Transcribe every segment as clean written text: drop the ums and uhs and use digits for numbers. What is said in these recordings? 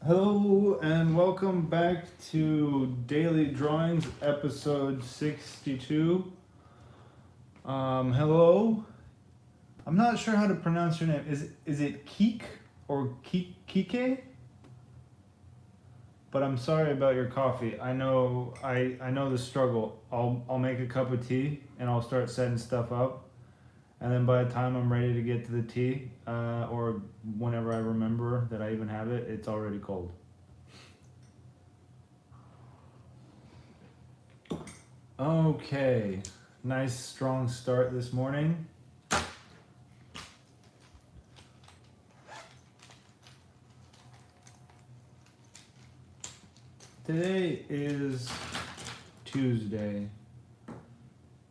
Hello and welcome back to Daily Drawings, episode 62. Hello. I'm not sure how to pronounce your name. Is it Keek or Kike? But I'm sorry about your coffee. I know the struggle. I'll make a cup of tea and I'll start setting stuff up. And then by the time I'm ready to get to the tea, or whenever I remember that I even have it, it's already cold. Okay, nice strong start this morning. Today is Tuesday,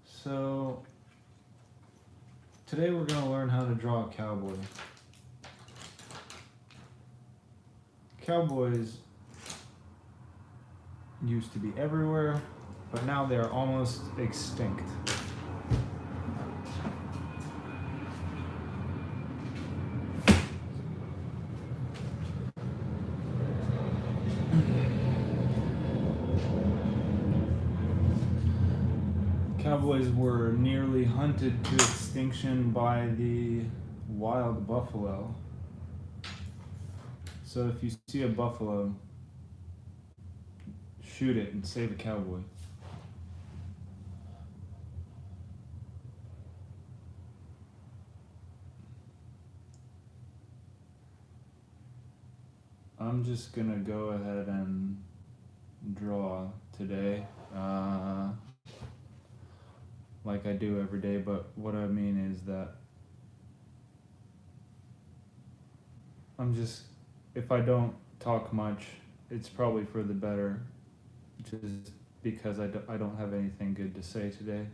so today we're going to learn how to draw a cowboy. Cowboys used to be everywhere, but now they are almost extinct. Cowboys were nearly hunted to extinction by the wild buffalo. So if you see a buffalo, shoot it and save a cowboy. I'm just gonna go ahead and draw today, like I do every day, but what I mean is that if I don't talk much, it's probably for the better, just because I don't have anything good to say today.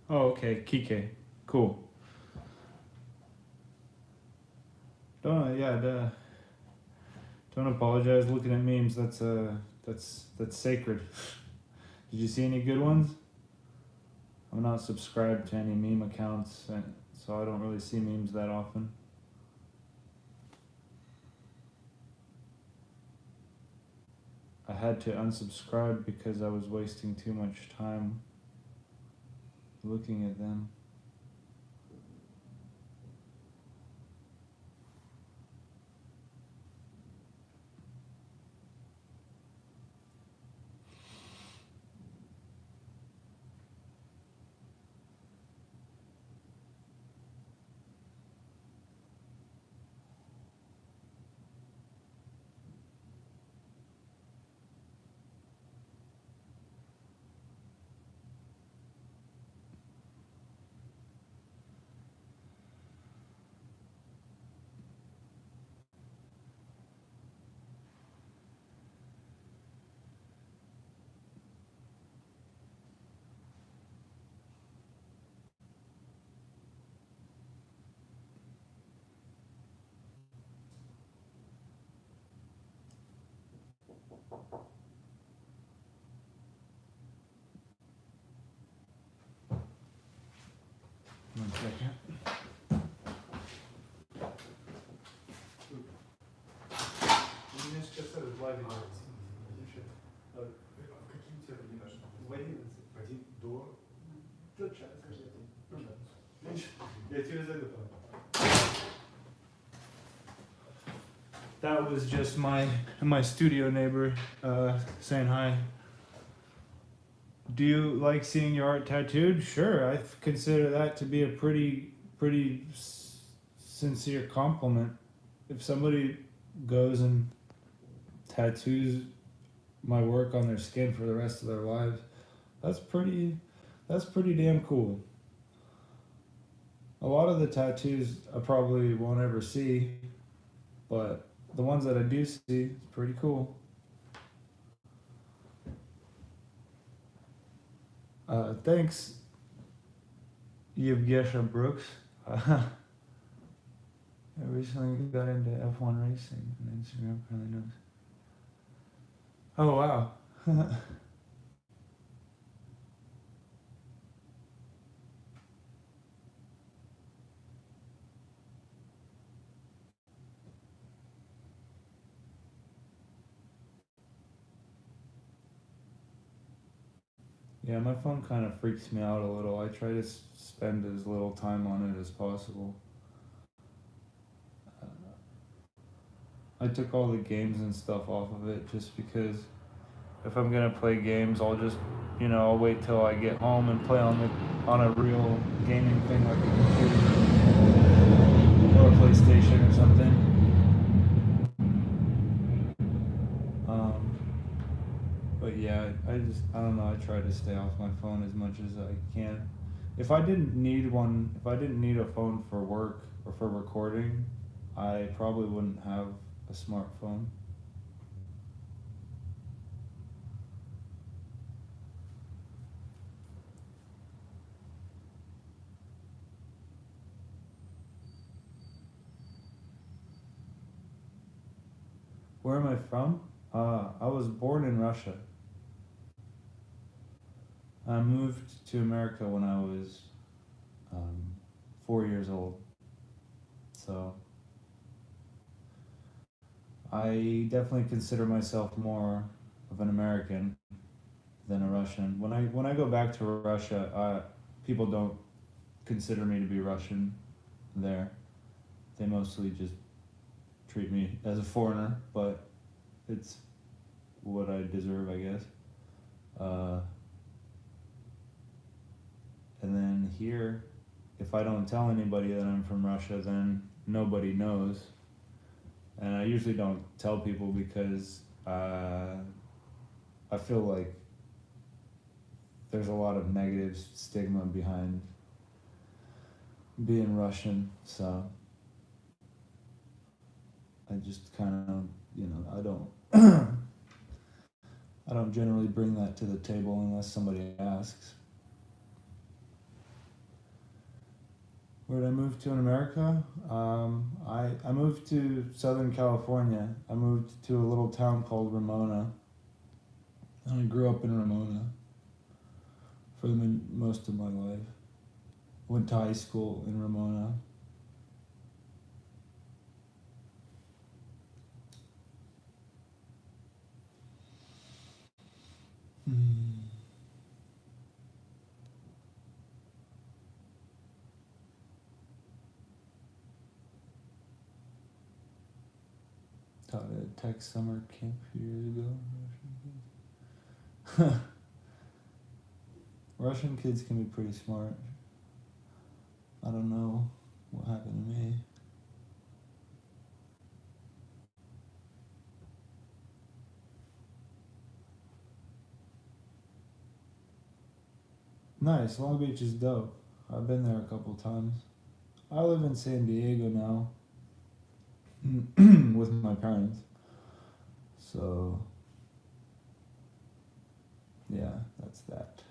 Oh, okay, Kike, cool. Don't apologize. Looking at memes, that's sacred. Did you see any good ones? I'm not subscribed to any meme accounts, so I don't really see memes that often. I had to unsubscribe because I was wasting too much time looking at them. second. That was just my studio neighbor saying hi. Do you like seeing your art tattooed? Sure, I consider that to be a pretty sincere compliment. If somebody goes and tattoos my work on their skin for the rest of their lives, that's pretty damn cool. A lot of the tattoos I probably won't ever see, but the ones that I do see, it's pretty cool. Thanks, Yevgesha Brooks. I recently got into F1 racing on Instagram, probably knows. Oh, wow. Yeah, my phone kind of freaks me out a little. I try to spend as little time on it as possible. I took all the games and stuff off of it just because if I'm gonna play games, I'll just, I'll wait till I get home and play on a real gaming thing like a computer or a PlayStation or something. But yeah, I don't know, I try to stay off my phone as much as I can. If I didn't need a phone for work or for recording, I probably wouldn't have a smartphone. Where am I from? I was born in Russia. I moved to America when I was 4 years old. So I definitely consider myself more of an American than a Russian. When I go back to Russia, people don't consider me to be Russian there. They mostly just treat me as a foreigner, but it's what I deserve, I guess. And then here, if I don't tell anybody that I'm from Russia, then nobody knows. And I usually don't tell people because I feel like there's a lot of negative stigma behind being Russian, so I just kind of, I don't I don't generally bring that to the table unless somebody asks. Where did I move to in America? I moved to Southern California. I moved to a little town called Ramona. And I grew up in Ramona for most of my life. Went to high school in Ramona. Taught at a tech summer camp a few years ago. Russian kids can be pretty smart. I don't know what happened to me. Nice, Long Beach is dope. I've been there a couple times. I live in San Diego now with my parents. So, yeah, that's that.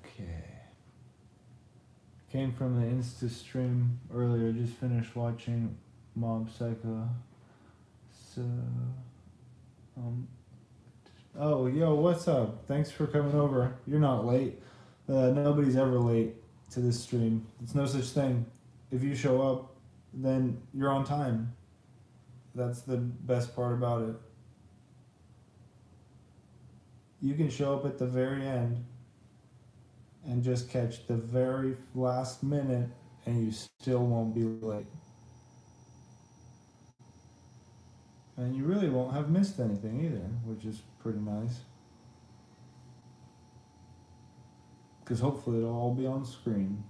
Okay. Came from the Insta stream earlier. Just finished watching Mob Psycho. So, oh, yo, what's up? Thanks for coming over. You're not late. Nobody's ever late to this stream. It's no such thing. If you show up, then you're on time. That's the best part about it. You can show up at the very end and just catch the very last minute and you still won't be late. And you really won't have missed anything either, which is pretty nice. Because hopefully it'll all be on screen.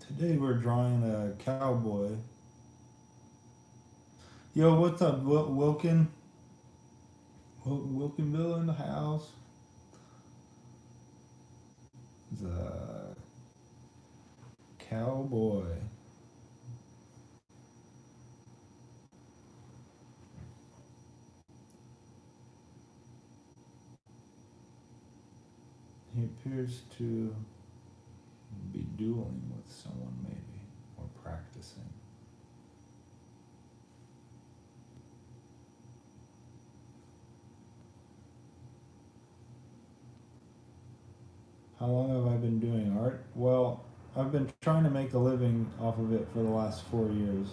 Today we're drawing a cowboy. Yo, what's up, Wilkin? Wilkinville in the house. The cowboy. He appears to be dueling with someone, maybe, or practicing. How long have I been doing art? Well, I've been trying to make a living off of it for the last 4 years.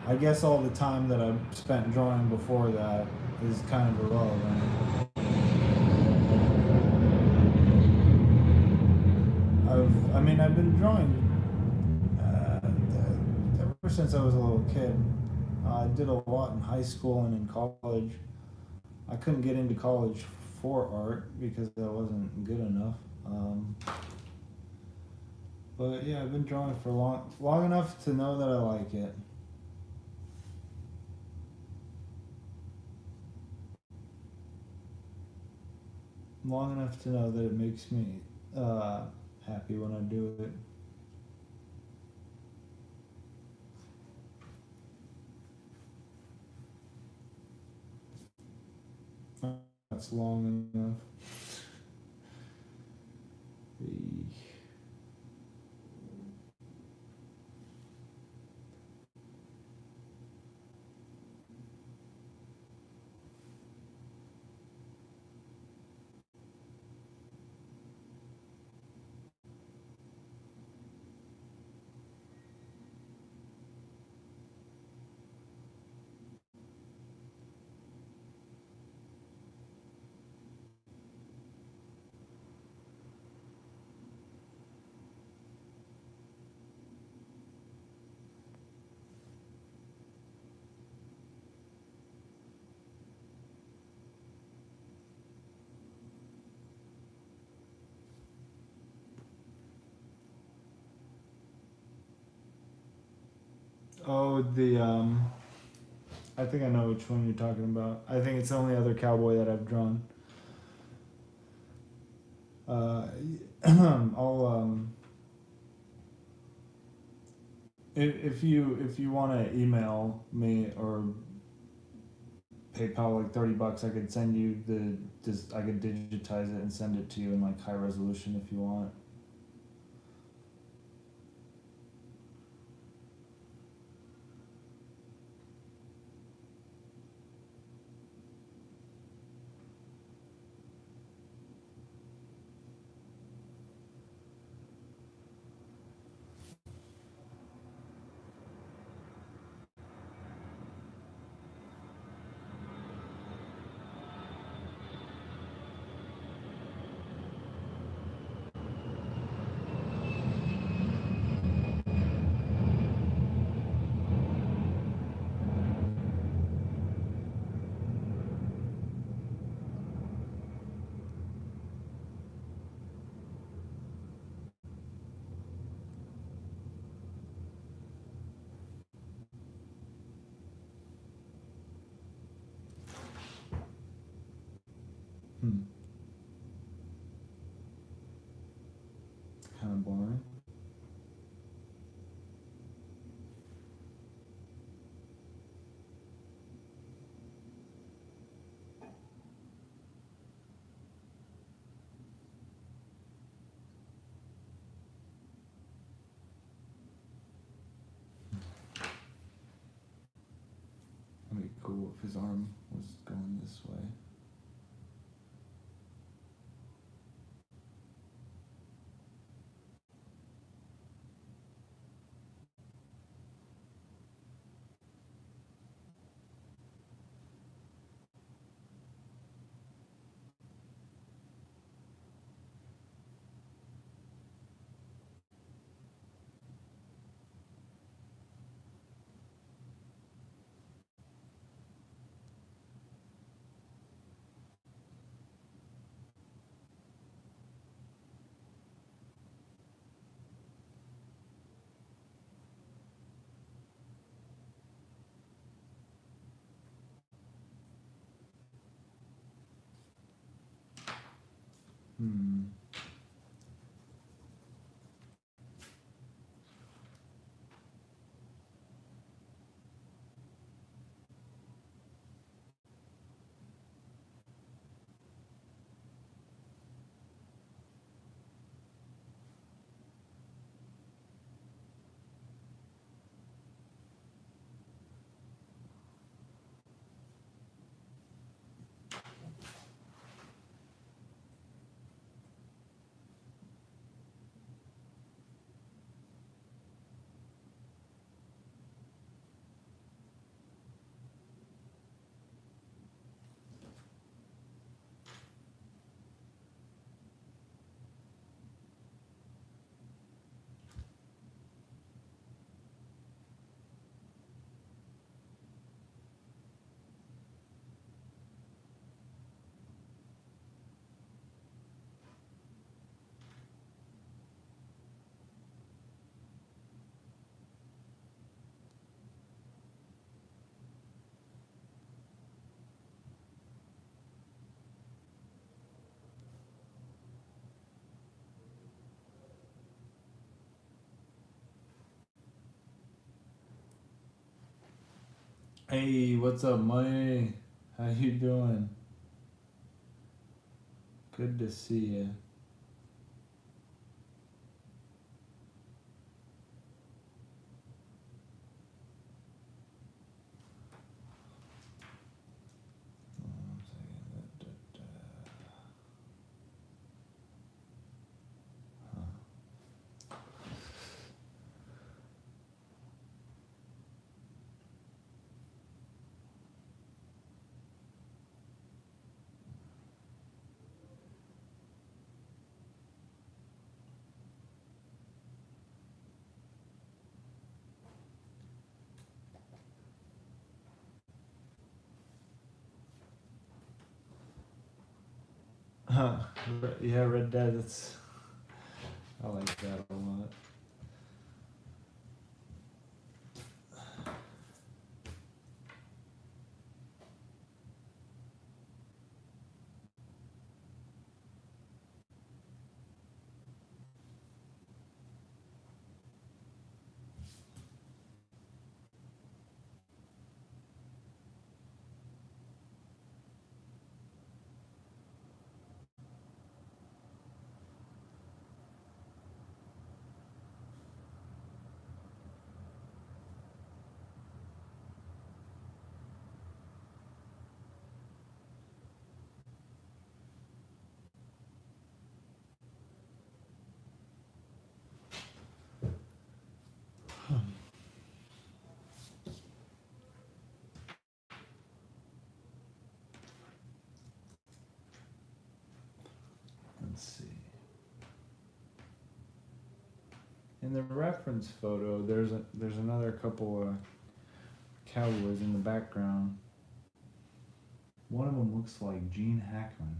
I guess all the time that I've spent drawing before that is kind of irrelevant. I've been drawing ever since I was a little kid. I did a lot in high school and in college. I couldn't get into college for art because I wasn't good enough. But yeah, I've been drawing for long enough to know that I like it. Long enough to know that it makes me happy when I do it. That's long enough. Oh, I think I know which one you're talking about. I think it's the only other cowboy that I've drawn. I'll if you want to email me or PayPal like $30, I could send you I could digitize it and send it to you in like high resolution if you want. his arm was going this way. Hey, what's up, Money? How you doing? Good to see you. Yeah, Red Dead. That's I like that a lot. Let's see. In the reference photo, there's another couple of cowboys in the background. One of them looks like Gene Hackman.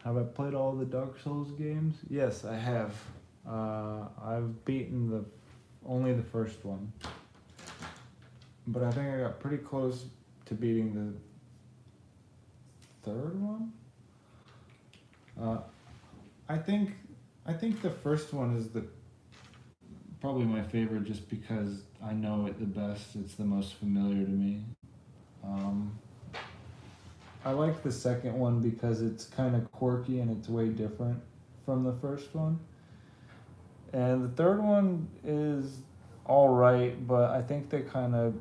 Have I played all the Dark Souls games? Yes, I have. I've beaten only the first one, but I think I got pretty close to beating the third one. I think the first one is probably my favorite, just because I know it the best. It's the most familiar to me. I like the second one because it's kind of quirky and it's way different from the first one. And the third one is all right, but I think they kind of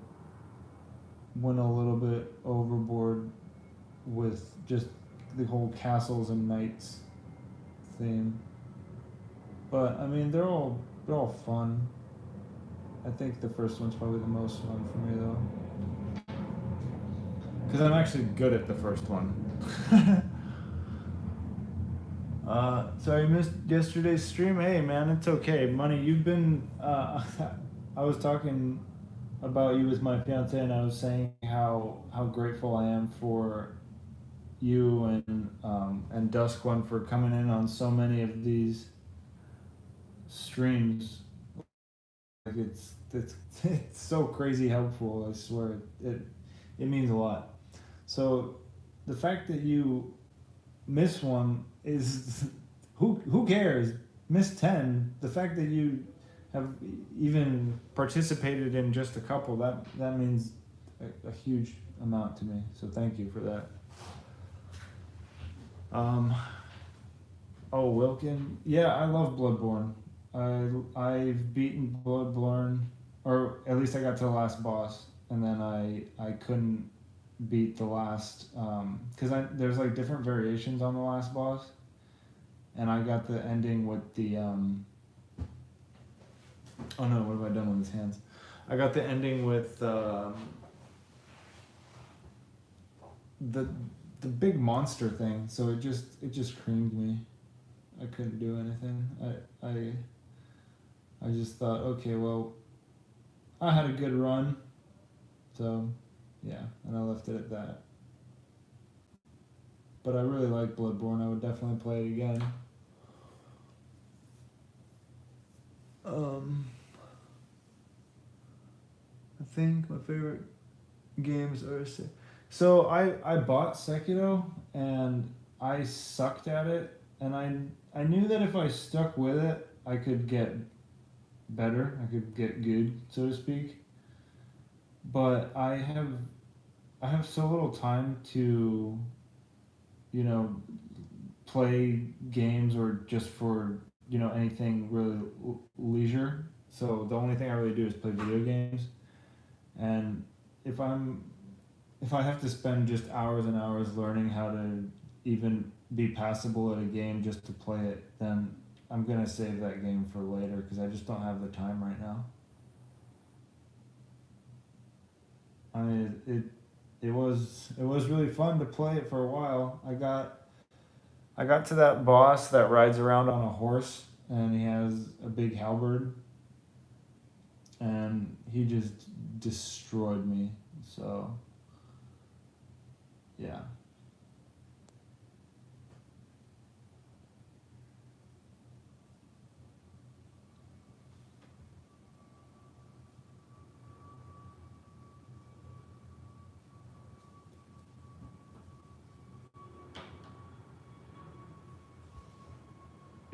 went a little bit overboard with just the whole castles and knights theme. But I mean, they're all fun. I think the first one's probably the most fun for me though, because I'm actually good at the first one. Sorry, I missed yesterday's stream. Hey, man, it's okay. Money, you've been. I was talking about you with my fiance, and I was saying how grateful I am for you and Dusk One for coming in on so many of these streams. Like it's so crazy helpful. I swear it means a lot. So the fact that you miss one is who cares? Miss 10. The fact that you have even participated in just a couple, that means a huge amount to me. So thank you for that. Oh, Wilkin. Yeah, I love Bloodborne. I've beaten Bloodborne, or at least I got to the last boss, and then I couldn't beat the last because there's like different variations on the last boss, and I got the ending with the oh no, what have I done with his hands? I got the ending with the the big monster thing, so it just creamed me. I couldn't do anything. I just thought, okay, well, I had a good run, so yeah, and I left it at that. But I really like Bloodborne. I would definitely play it again. I think my favorite games are so I bought Sekiro and I sucked at it, and I knew that if I stuck with it I could get better, I could get good, so to speak. But I have so little time to, you know, play games or just for, anything really leisure. So the only thing I really do is play video games. And if I'm if I have to spend just hours and hours learning how to even be passable at a game just to play it, then I'm gonna save that game for later because I just don't have the time right now. I mean, it was really fun to play it for a while. I got to that boss that rides around on a horse and he has a big halberd, and he just destroyed me. So yeah.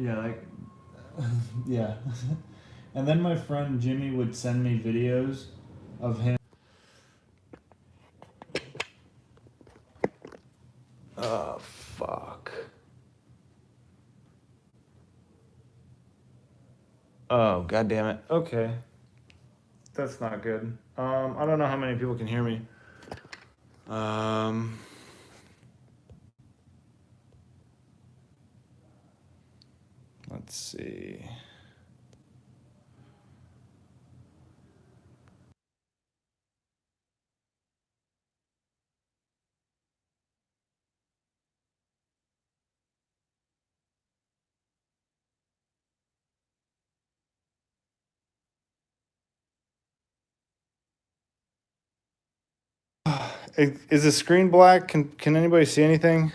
Yeah, like yeah. And then my friend Jimmy would send me videos of him. Oh fuck. Oh god damn it. Okay. That's not good. I don't know how many people can hear me. Um let's see. Is the screen black? Can anybody see anything?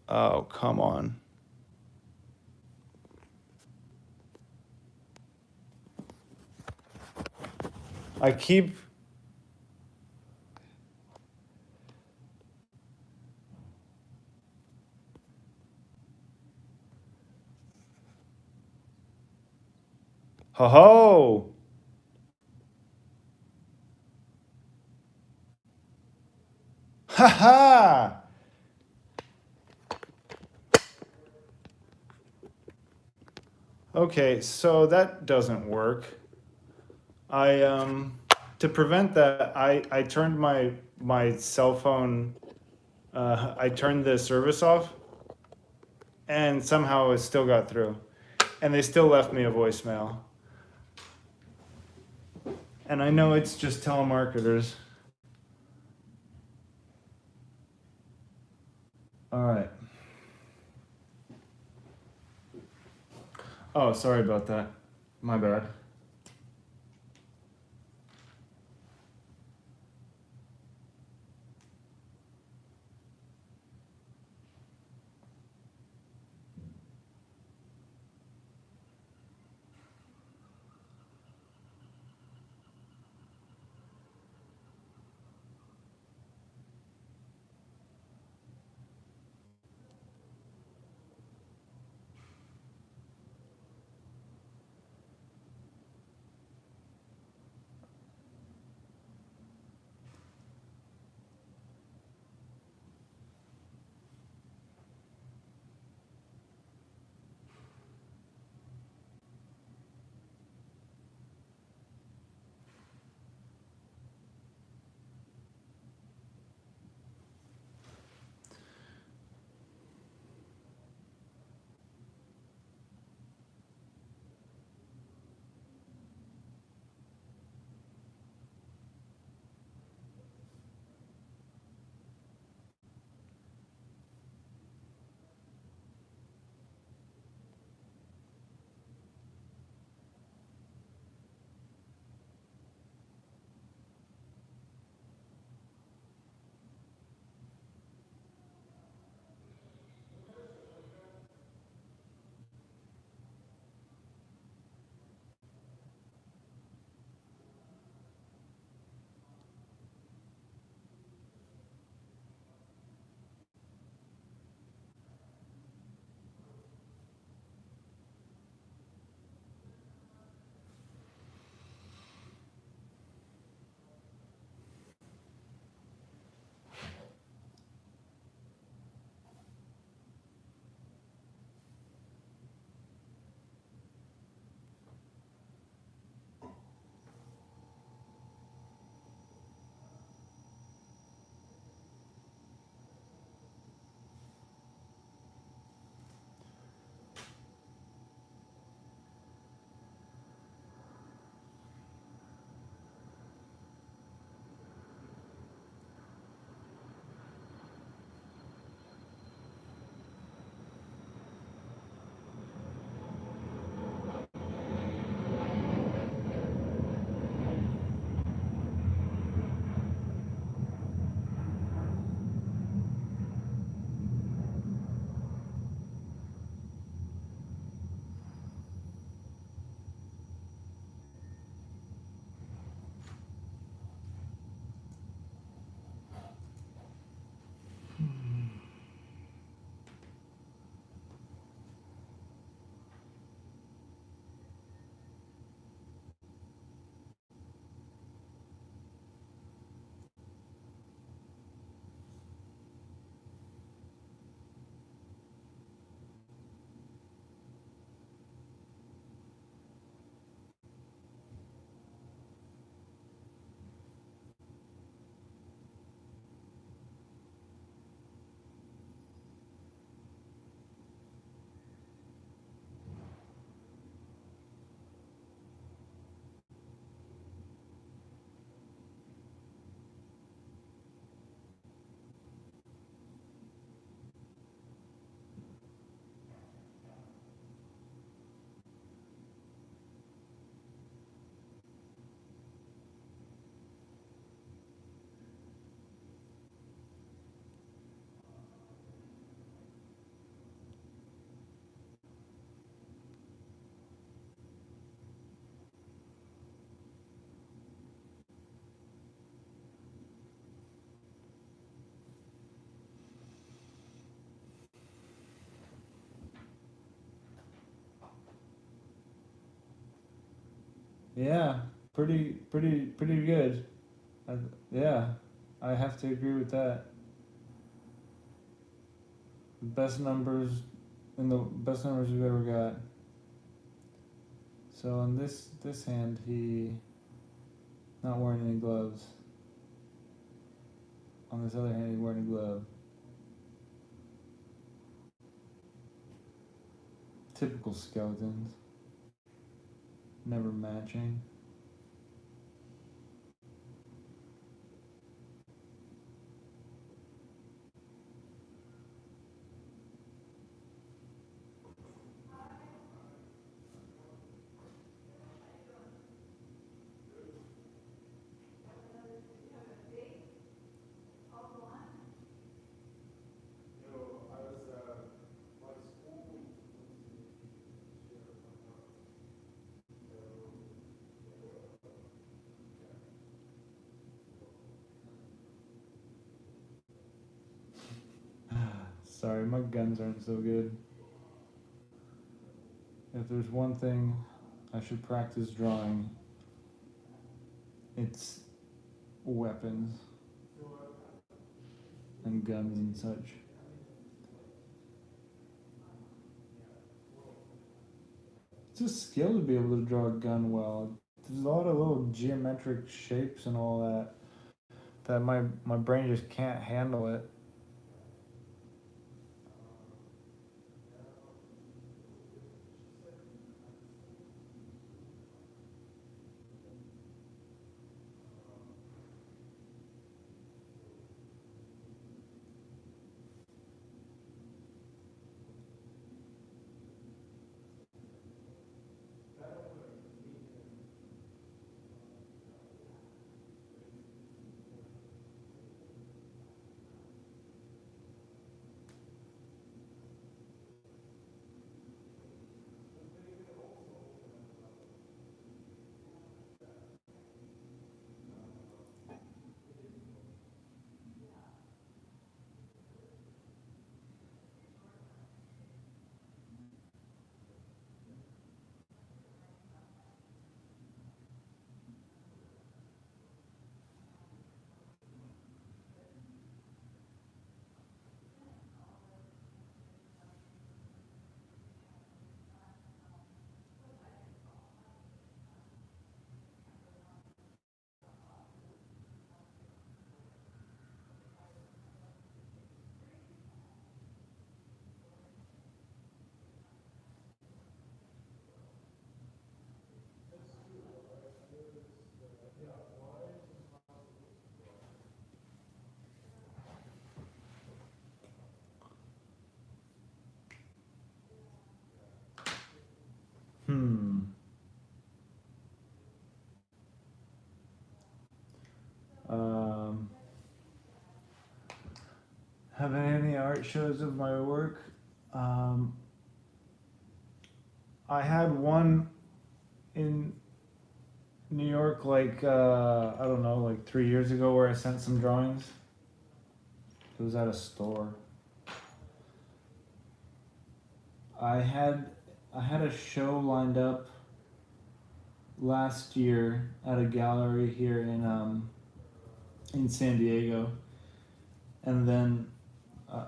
Oh, come on. I keep Ho ho! Ha ha! Okay, so that doesn't work. To prevent that, I turned my cell phone. I turned the service off, and somehow it still got through, and they still left me a voicemail. And I know it's just telemarketers. All right. Oh, sorry about that. My bad. Yeah, pretty good. I, yeah, I have to agree with that. Best numbers in the best numbers we've ever got. So on this hand, he not wearing any gloves. On this other hand, he's wearing a glove. Typical skeletons, never matching. Sorry, my guns aren't so good. If there's one thing I should practice drawing, it's weapons and guns and such. It's a skill to be able to draw a gun well. There's a lot of little geometric shapes and all that my brain just can't handle it. Hmm. Um, have any art shows of my work? Um, I had one in New York, like I don't know, like 3 years ago, where I sent some drawings. It was at a store. I had I had a show lined up last year at a gallery here in San Diego, and then uh,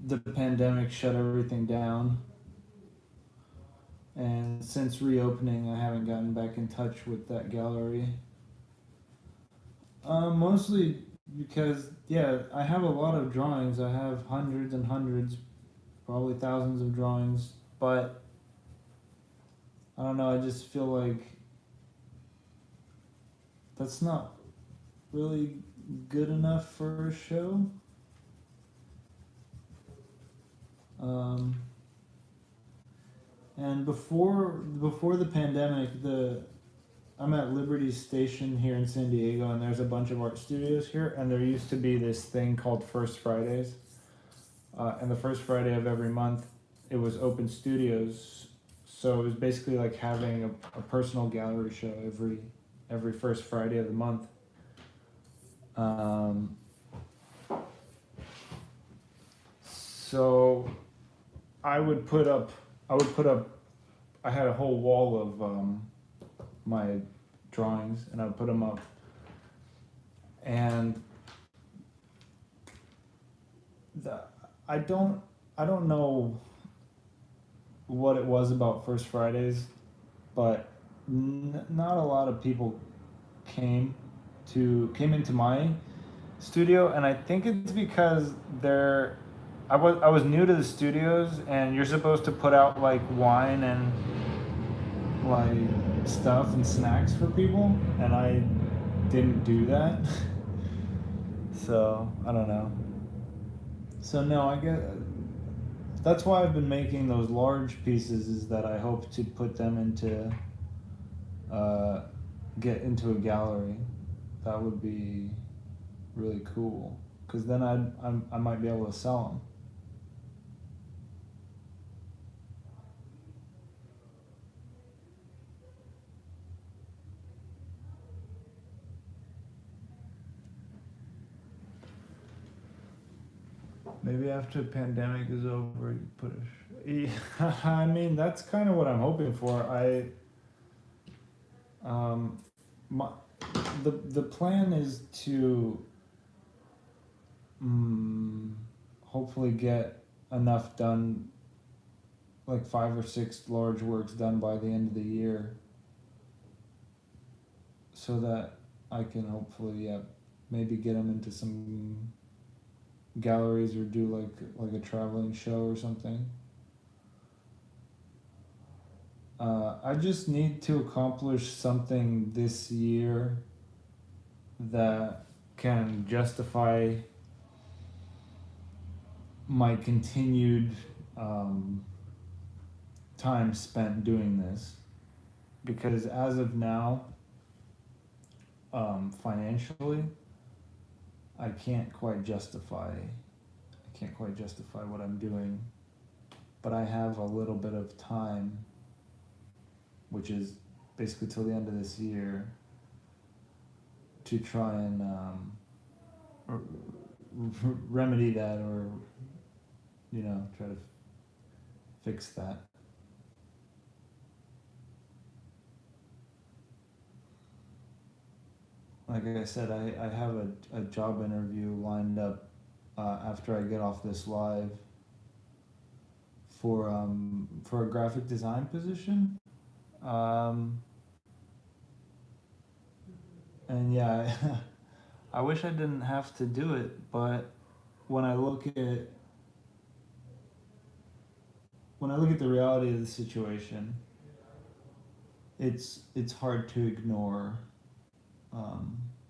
the pandemic shut everything down. And since reopening, I haven't gotten back in touch with that gallery. Mostly because, yeah, I have a lot of drawings. I have hundreds and hundreds, probably thousands of drawings. But I don't know, I just feel like that's not really good enough for a show. Um, and before the pandemic, the I'm at Liberty Station here in San Diego, and there's a bunch of art studios here. And there used to be this thing called First Fridays, and the first Friday of every month, it was open studios. So it was basically like having a personal gallery show every first Friday of the month. Um, so I would put up I had a whole wall my drawings, and I would put them up. And the, I don't I don't know what it was about First Fridays, but not a lot of people came into my studio, and I think it's because I was new to the studios, and you're supposed to put out like wine and like stuff and snacks for people, and I didn't do that. So I don't know. So no, I get that's why I've been making those large pieces, is that I hope to put them into uh, get into a gallery. That would be really cool, because then I might be able to sell them. Maybe after the pandemic is over, you put I mean, that's kind of what I'm hoping for. Um, my, the plan is to hopefully get enough done, like 5 or 6 large works done by the end of the year, so that I can hopefully, yeah, maybe get them into some galleries, or do like a traveling show or something. I just need to accomplish something this year that can justify my continued time spent doing this. Because as of now, financially, I can't quite justify. I can't quite justify what I'm doing, but I have a little bit of time, which is basically till the end of this year, to try and remedy that, or try to fix that. Like I said, I have a job interview lined up after I get off this live for a graphic design position. Um, and yeah, I wish I didn't have to do it, but when I look at the reality of the situation, it's hard to ignore.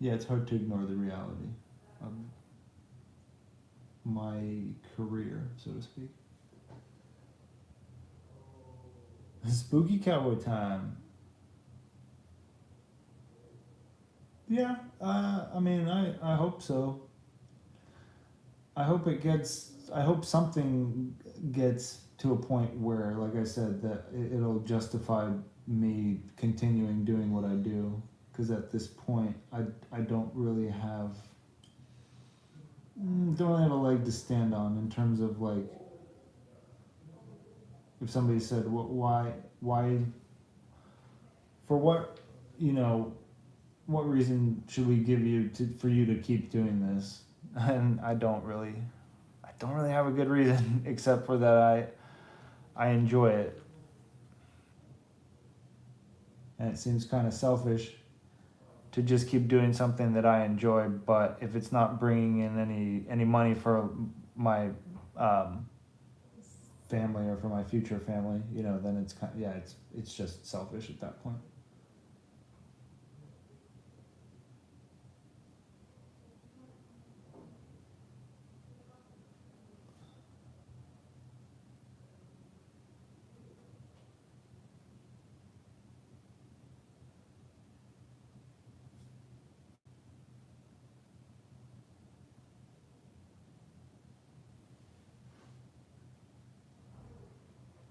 Yeah, it's hard to ignore the reality of my career, so to speak. Spooky cowboy time. Yeah, I mean, I hope so. I hope something gets to a point where, like I said, that it'll justify me continuing doing what I do. Because at this point, I don't really have a leg to stand on, in terms of, like, if somebody said, why, for what, what reason should we give you for you to keep doing this? And I don't really have a good reason except for that I enjoy it. And it seems kind of selfish to just keep doing something that I enjoy, but if it's not bringing in any money for my family, or for my future family, then it's kind of, yeah, it's just selfish at that point.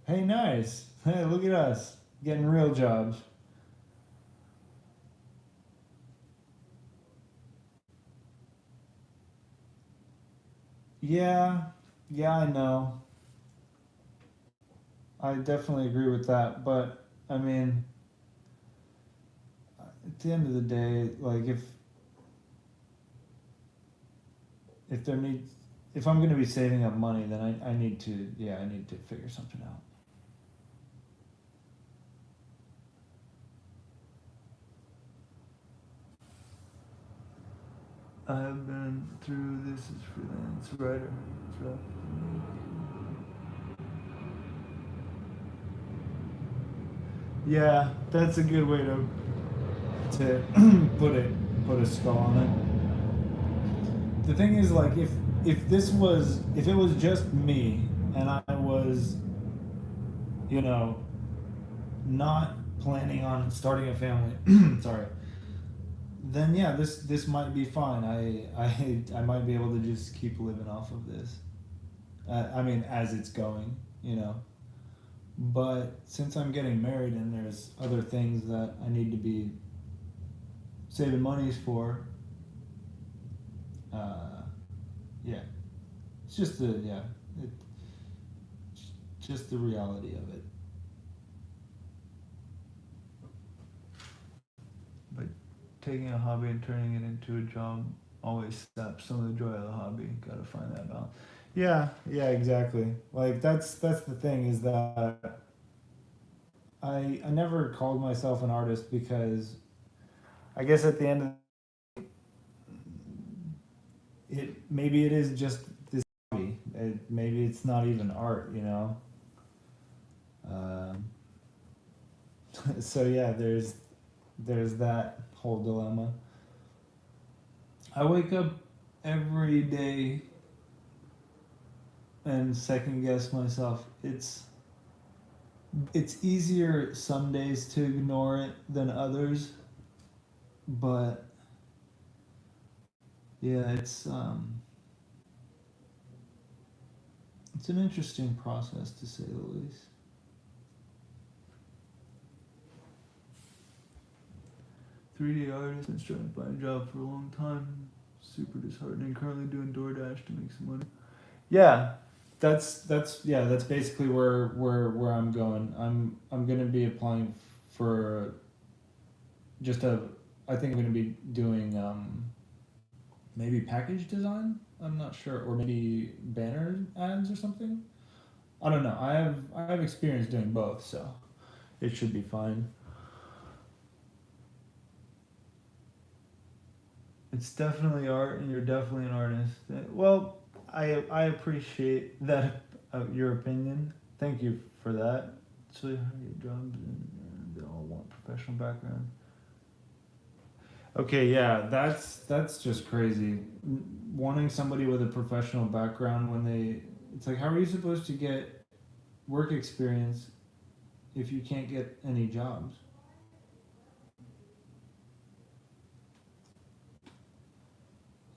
Hey, nice. Hey, look at us getting real jobs. Yeah, yeah, I know. I definitely agree with that, but I mean, at the end of the day, like if there needs if I'm going to be saving up money, then I need to I need to figure something out. I've been through this as freelance writer. Yeah, that's a good way to put a skull on it. The thing is, like, if it was just me and I was, you know, not planning on starting a family, sorry, then yeah, this might be fine. I might be able to just keep living off of this. I mean, as it's going, you know. But since I'm getting married and there's other things that I need to be saving monies for, yeah, it's just just the reality of it. But taking a hobby and turning it into a job always saps some of the joy of the hobby. Got to find that balance. Yeah, exactly. Like that's the thing is that I never called myself an artist because I guess at the end of it, maybe it is just this hobby. Maybe it's not even art, you know. Um, so yeah, there's that whole dilemma. I wake up every day and second guess myself. It's easier some days to ignore it than others, but yeah, it's an interesting process to say the least. "3D artist, been struggling to find a job for a long time. Super disheartening. Currently doing DoorDash to make some money." Yeah, that's basically where I'm going. I'm gonna be applying for just a. I think I'm gonna be doing maybe package design. I'm not sure, or maybe banner ads or something. I don't know. I have experience doing both, so it should be fine. It's definitely art, and you're definitely an artist. Well, I appreciate that your opinion. Thank you for that. It's really hard to get jobs, and they all want professional background. Okay, yeah, that's just crazy. Wanting somebody with a professional background when it's like, how are you supposed to get work experience if you can't get any jobs?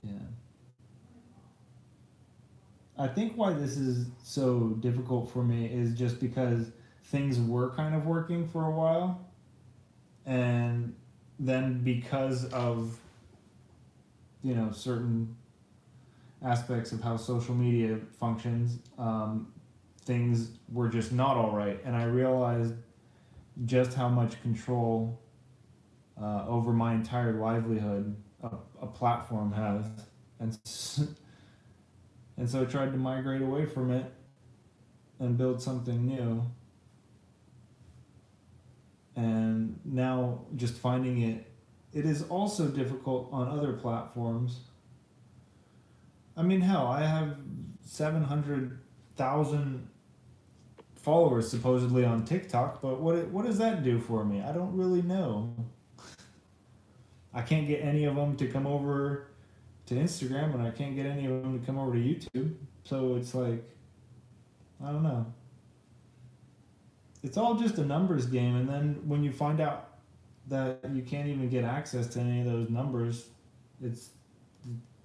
Yeah. I think why this is so difficult for me is just because things were kind of working for a while, and then because of certain aspects of how social media functions, things were just not all right, and I realized just how much control over my entire livelihood a platform has, and and so I tried to migrate away from it and build something new. And now just finding it is also difficult on other platforms. I mean, hell, I have 700,000 followers supposedly on TikTok, but what does that do for me? I don't really know. I can't get any of them to come over to Instagram, and I can't get any of them to come over to YouTube. So it's like, I don't know. It's all just a numbers game, and then when you find out that you can't even get access to any of those numbers, it's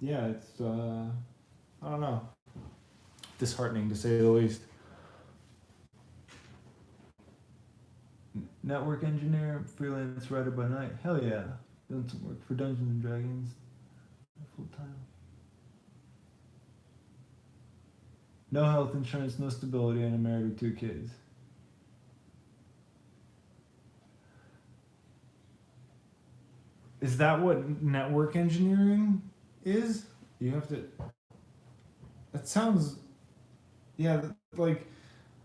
I don't know, disheartening to say the least. Network engineer, freelance writer by night. Hell yeah, done some work for Dungeons and Dragons, full time. No health insurance, no stability, and I'm married with 2 kids. Is that what network engineering is? You have to. That sounds. Yeah, like,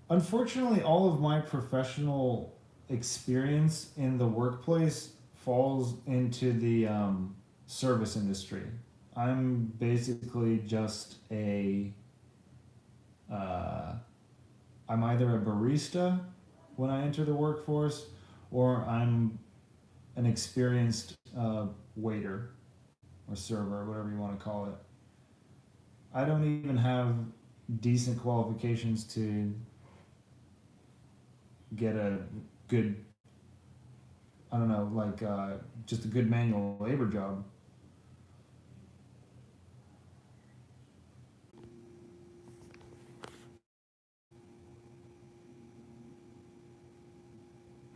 unfortunately, all of my professional experience in the workplace falls into the service industry. I'm basically just a. Uh, I'm either a barista when I enter the workforce, or I'm an experienced waiter or server, whatever you want to call it. I don't even have decent qualifications to get a good, I don't know, like just a good manual labor job.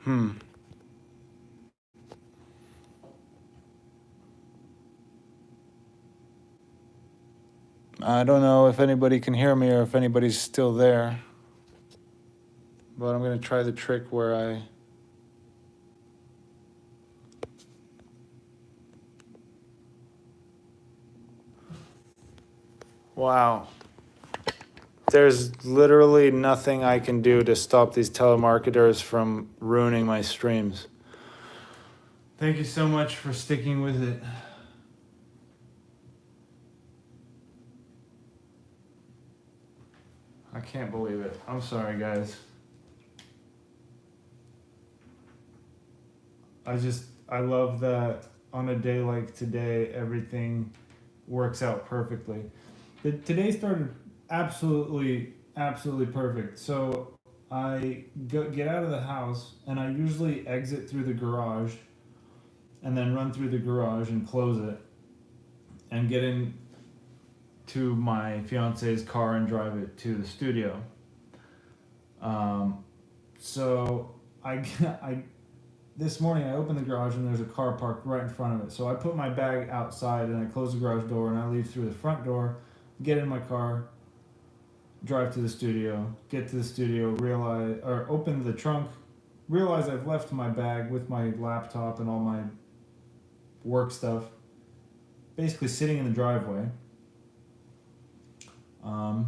Hmm. I don't know if anybody can hear me or if anybody's still there, but I'm going to try the trick where I. Wow. There's literally nothing I can do to stop these telemarketers from ruining my streams. Thank you so much for sticking with it. I can't believe it. I'm sorry, guys. I love that on a day like today, everything works out perfectly. Today started absolutely perfect. So get out of the house, and I usually exit through the garage and then run through the garage and close it and get in to my fiance's car and drive it to the studio. Um, so I this morning I opened the garage and there's a car parked right in front of it. So I put my bag outside and I close the garage door and I leave through the front door, get in my car, drive to the studio, get to the studio, realize or open the trunk, realize I've left my bag with my laptop and all my work stuff basically sitting in the driveway.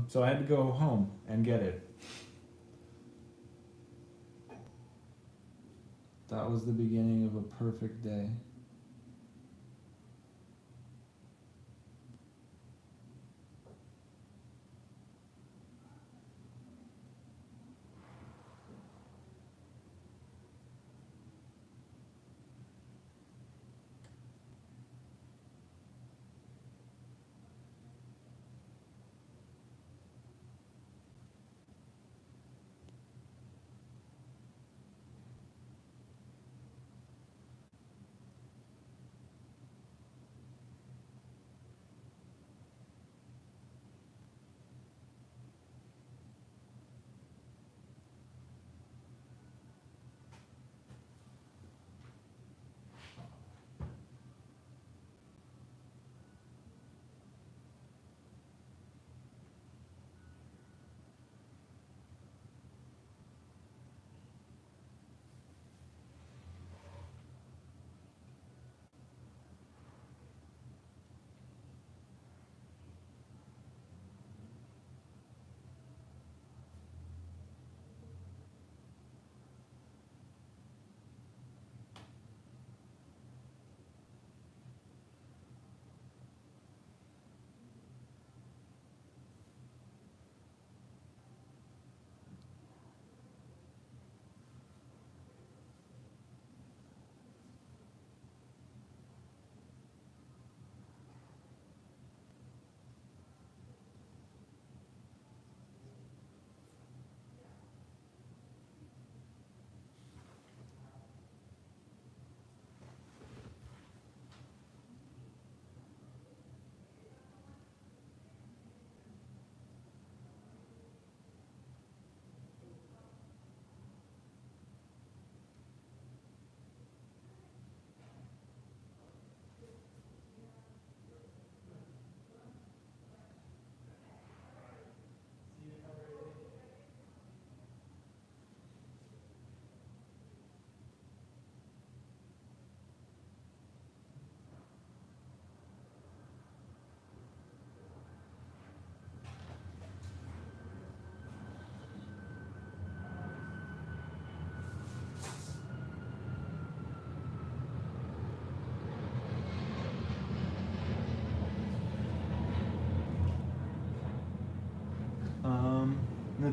So I had to go home and get it. That was the beginning of a perfect day.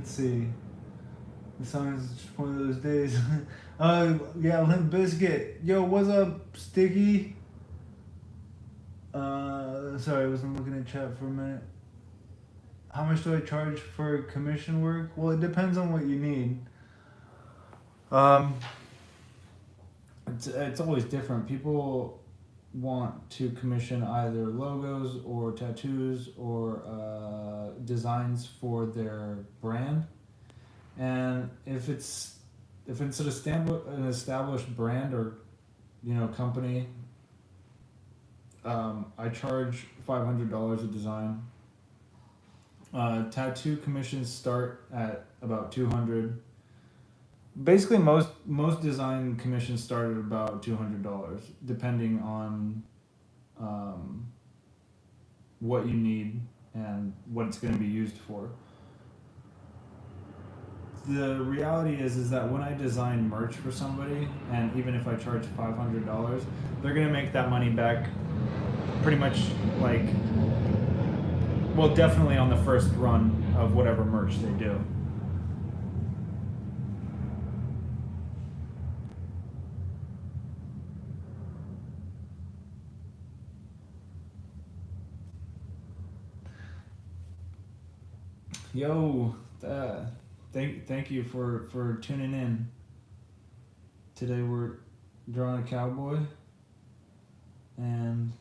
Let's see. The song is just one of those days. Yeah, Limp Bizkit. Yo, what's up, Sticky? Sorry, I wasn't looking at chat for a minute. How much do I charge for commission work? Well, it depends on what you need. It's always different. People want to commission either logos or tattoos or designs for their brand, and if it's an established brand or company, I charge $500 a design. Tattoo commissions start at about $200. Basically, most design commissions start at about $200, depending on what you need and what it's going to be used for. The reality is that when I design merch for somebody, and even if I charge $500, they're going to make that money back pretty much definitely on the first run of whatever merch they do. Yo, thank you for tuning in. Today we're drawing a cowboy, and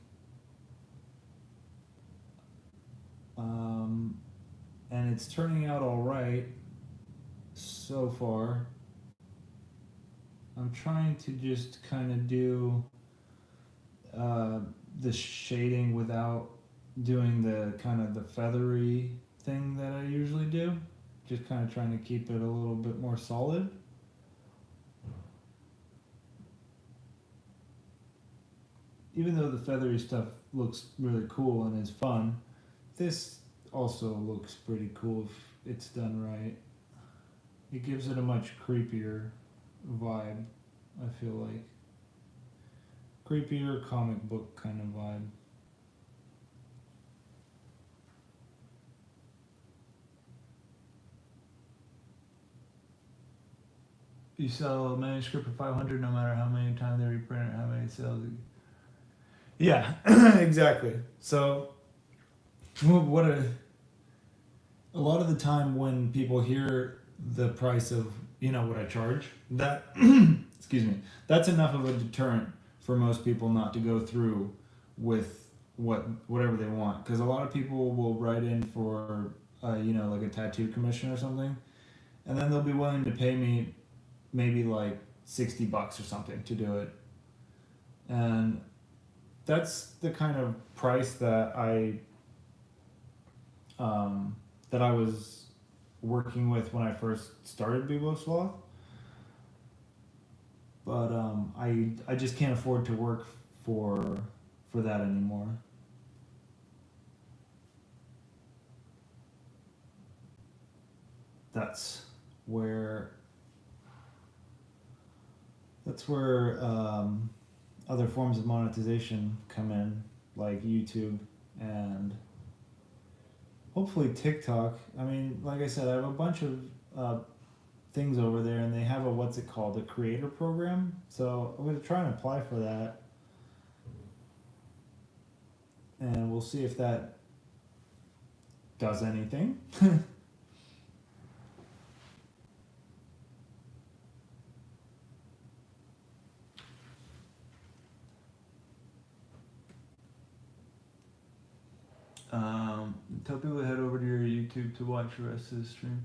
it's turning out all right so far. I'm trying to just kind of do the shading without doing the kind of the feathery thing that I usually do. Just kind of trying to keep it a little bit more solid. Even though the feathery stuff looks really cool and is fun, this also looks pretty cool if it's done right. It gives it a much creepier vibe, I feel like. Creepier comic book kind of vibe. You sell a manuscript for $500 no matter how many times they reprint it, how many sales. Yeah, exactly. So, a lot of the time when people hear the price of what I charge, that excuse me, that's enough of a deterrent for most people not to go through with whatever they want, because a lot of people will write in for like a tattoo commission or something, and then they'll be willing to pay me maybe like $60 or something to do it, and that's the kind of price that I was working with when I first started Beebosloth. But I just can't afford to work for that anymore. That's where other forms of monetization come in, like YouTube and hopefully TikTok. I mean, like I said, I have a bunch of things over there, and they have a creator program. So I'm going to try and apply for that, and we'll see if that does anything. Tell people to head over to your YouTube to watch the rest of the stream.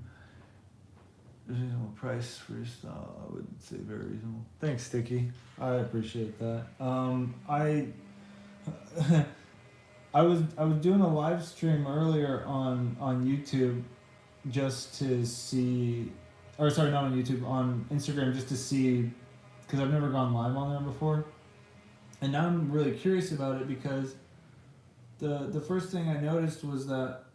Reasonable price for your style, I would say very reasonable. Thanks, Sticky. I appreciate that. I was doing a live stream earlier on YouTube just to see, or sorry, not on YouTube, on Instagram, just to see, because I've never gone live on there before, and now I'm really curious about it, because the first thing I noticed was that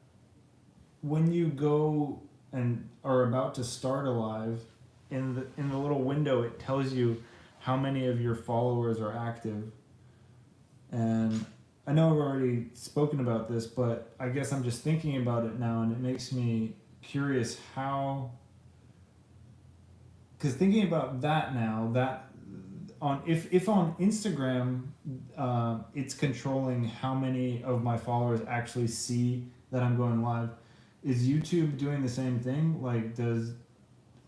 when you go and are about to start a live, in the little window it tells you how many of your followers are active. And I know I've already spoken about this, but I guess I'm just thinking about it now, and it makes me curious how, because thinking about that now, that on if on Instagram, it's controlling how many of my followers actually see that I'm going live. Is YouTube doing the same thing? Like, does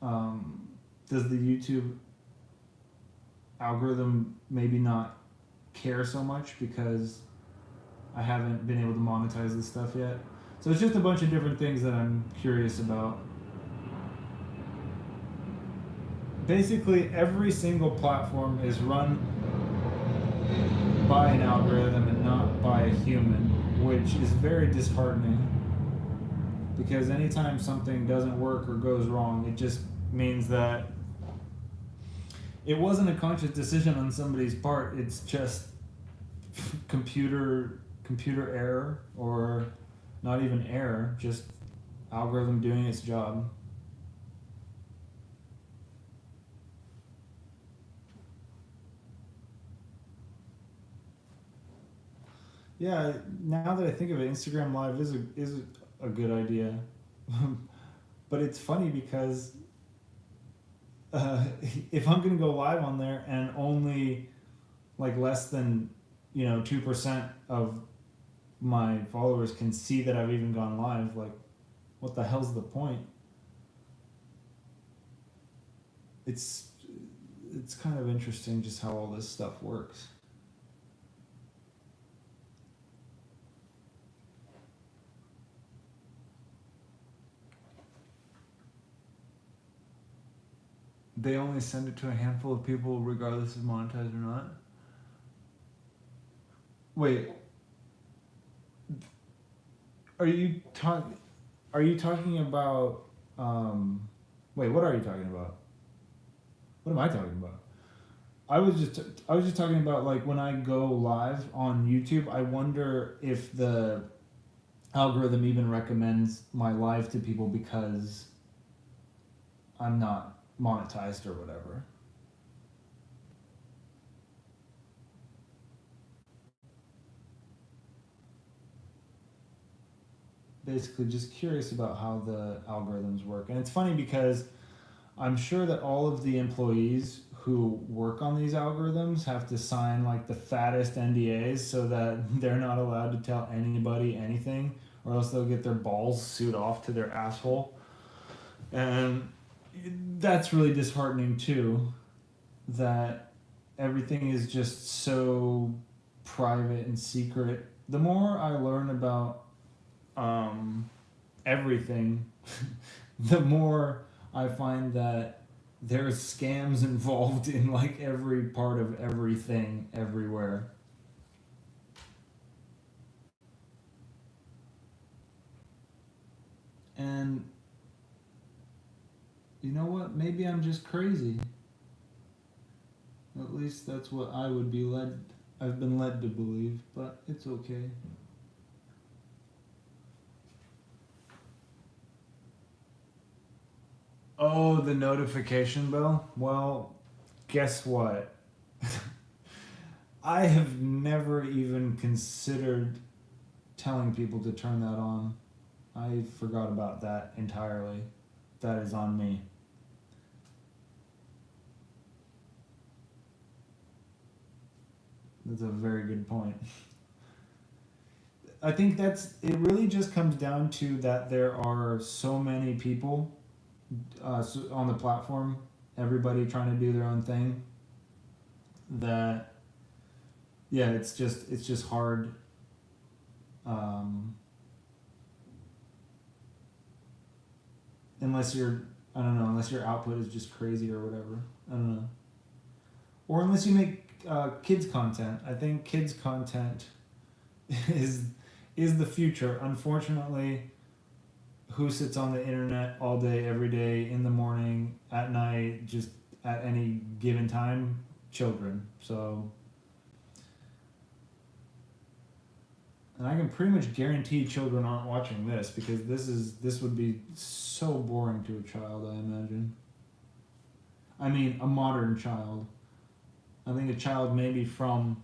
the YouTube algorithm maybe not care so much because I haven't been able to monetize this stuff yet? So it's just a bunch of different things that I'm curious about. Basically, every single platform is run by an algorithm and not by a human, which is very disheartening, because anytime something doesn't work or goes wrong, it just means that it wasn't a conscious decision on somebody's part. It's just computer error, or not even error, just algorithm doing its job. Yeah, now that I think of it, Instagram Live is a good idea. But it's funny because if I'm gonna go live on there and only like less than 2% of my followers can see that I've even gone live, like, what the hell's the point? It's kind of interesting just how all this stuff works. They only send it to a handful of people regardless of monetized or not? Wait, are you talking about wait, what are you talking about? What am I talking about? I was just talking about, like, when I go live on YouTube, I wonder if the algorithm even recommends my live to people because I'm not monetized or whatever. Basically, just curious about how the algorithms work. And it's funny because I'm sure that all of the employees who work on these algorithms have to sign like the fattest NDAs so that they're not allowed to tell anybody anything, or else they'll get their balls sewed off to their asshole. And that's really disheartening too, that everything is just so private and secret. The more I learn about everything, the more I find that there's scams involved in like every part of everything everywhere. And you know what? Maybe I'm just crazy. At least that's what I've been led to believe, but it's okay. Oh, the notification bell? Well, guess what? I have never even considered telling people to turn that on. I forgot about that entirely. That is on me. That's a very good point. I think it really just comes down to that there are so many people on the platform, everybody trying to do their own thing, that yeah, it's just hard. Unless unless your output is just crazy or whatever. I don't know. Or unless you make kids content. I think kids content is the future. Unfortunately, who sits on the internet all day, every day, in the morning, at night, just at any given time? Children. So, and I can pretty much guarantee children aren't watching this, because this would be so boring to a child, I imagine. I mean, a modern child. I think a child maybe from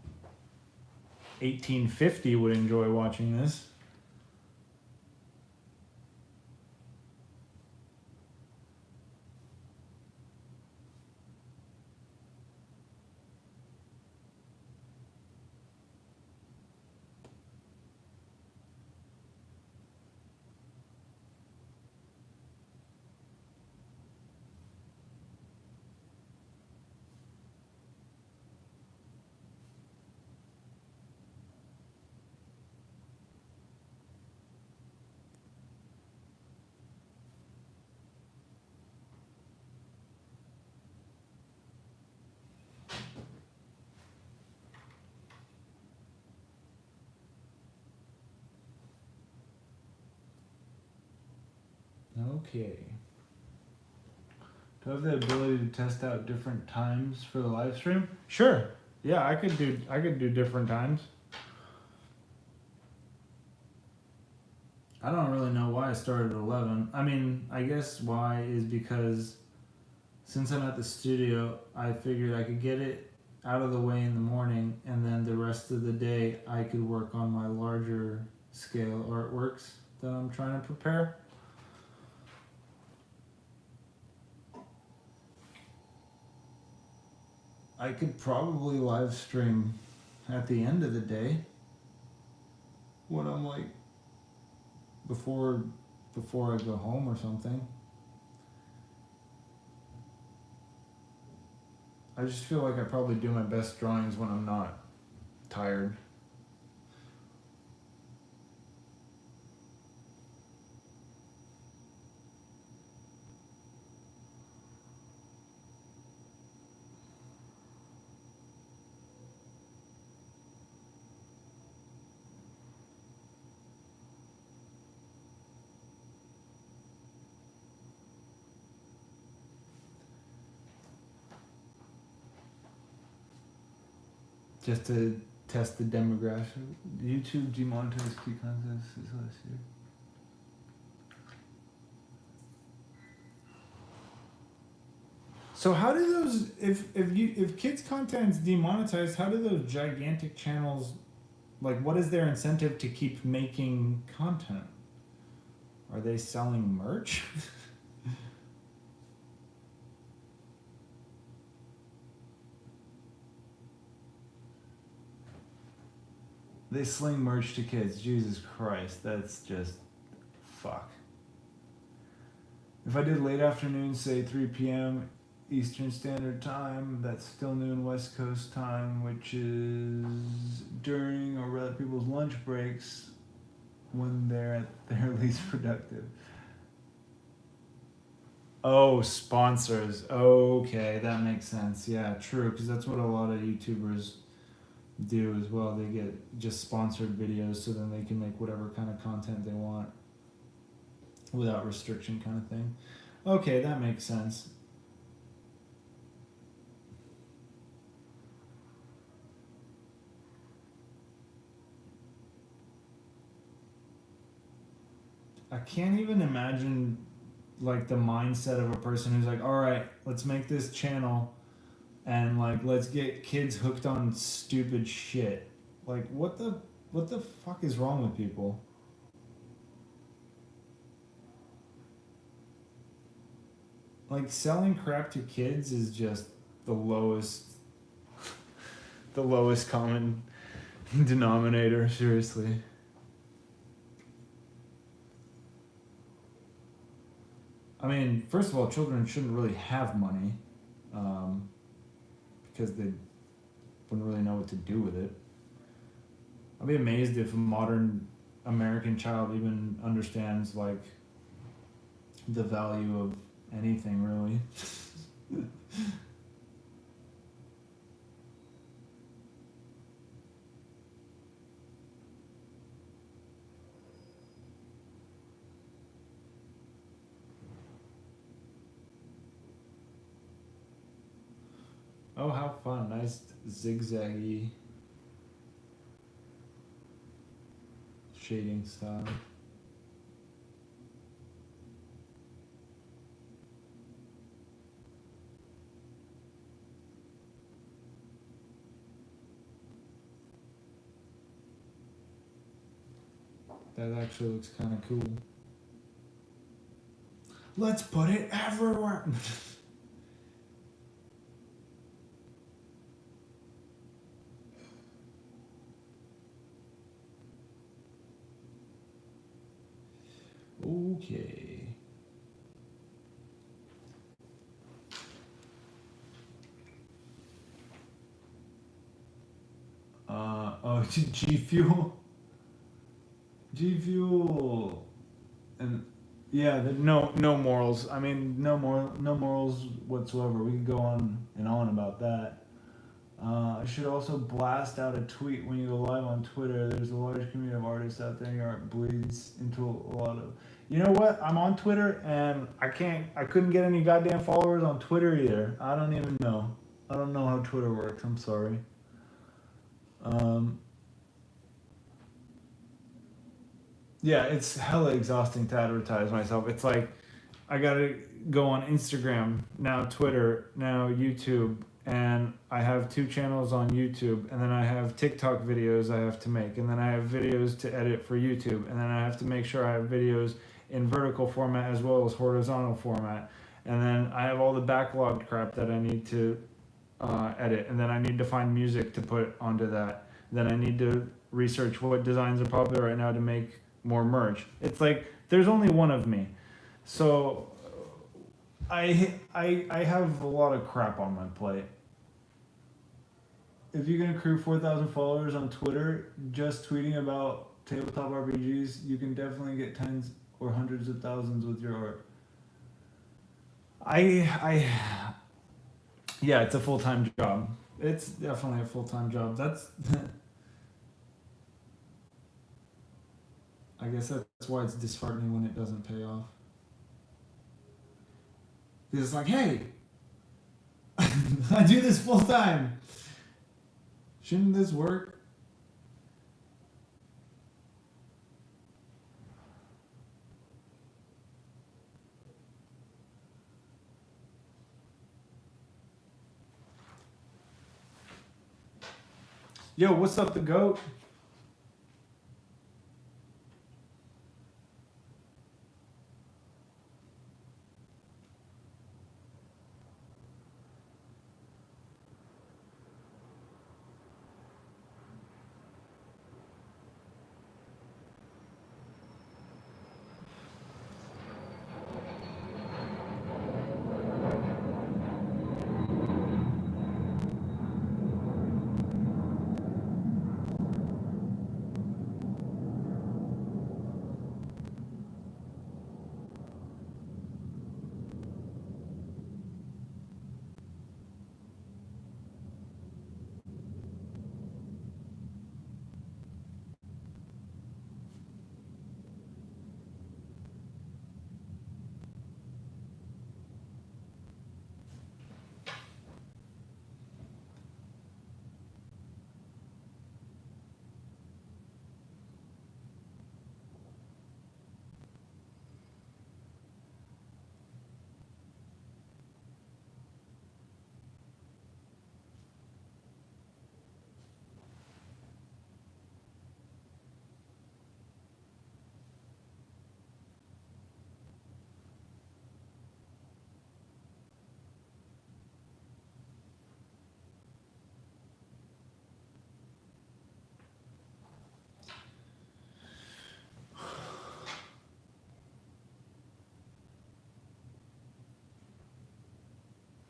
1850 would enjoy watching this. Okay. Do I have the ability to test out different times for the live stream? Sure. Yeah, I could do different times. I don't really know why I started at 11. I mean, I guess why is because since I'm at the studio, I figured I could get it out of the way in the morning, and then the rest of the day I could work on my larger scale artworks that I'm trying to prepare. I could probably live stream at the end of the day when I'm like before I go home or something. I just feel like I probably do my best drawings when I'm not tired. Just to test the demographic. YouTube demonetized key contests this last year. So how do those if kids content's demonetized, how do those gigantic channels, like, what is their incentive to keep making content? Are they selling merch? They sling merch to kids. Jesus Christ, that's just fuck. If I did late afternoon, say 3 p.m. Eastern Standard Time, that's still noon West Coast time, which is during or rather people's lunch breaks when they're at their least productive. Oh, sponsors. Okay, that makes sense. Yeah, true, because that's what a lot of YouTubers do as well. They get just sponsored videos so then they can make whatever kind of content they want without restriction, kind of thing. Okay, that makes sense. I can't even imagine like the mindset of a person who's like, all right, let's make this channel and like let's get kids hooked on stupid shit. Like what the fuck is wrong with people? Like selling crap to kids is just the lowest common denominator, seriously. I mean, first of all, children shouldn't really have money because they wouldn't really know what to do with it. I'd be amazed if a modern American child even understands like the value of anything, really. Oh, how fun. Nice zigzaggy shading style. That actually looks kind of cool. Let's put it everywhere. Okay. Oh, G Fuel. G Fuel. And yeah, no morals. I mean, no morals whatsoever. We can go on and on about that. I should also blast out a tweet when you go live on Twitter. There's a large community of artists out there. Your art bleeds into a lot of. You know what? I'm on Twitter and I couldn't get any goddamn followers on Twitter either. I don't even know. I don't know how Twitter works. I'm sorry. Yeah, it's hella exhausting to advertise myself. It's like I gotta go on Instagram, now Twitter, now YouTube, and I have 2 channels on YouTube, and then I have TikTok videos I have to make, and then I have videos to edit for YouTube, and then I have to make sure I have videos in vertical format as well as horizontal format, and then I have all the backlogged crap that I need to edit, and then I need to find music to put onto that. Then I need to research what designs are popular right now to make more merch. It's like there's only one of me, so I have a lot of crap on my plate. If you can accrue 4,000 followers on Twitter just tweeting about tabletop RPGs, you can definitely get tens or hundreds of thousands with your art. Yeah, it's a full-time job. It's definitely a full-time job. That's I guess that's why it's disheartening when it doesn't pay off. Because it's like, hey, I do this full time. Shouldn't this work? Yo, what's up, the goat?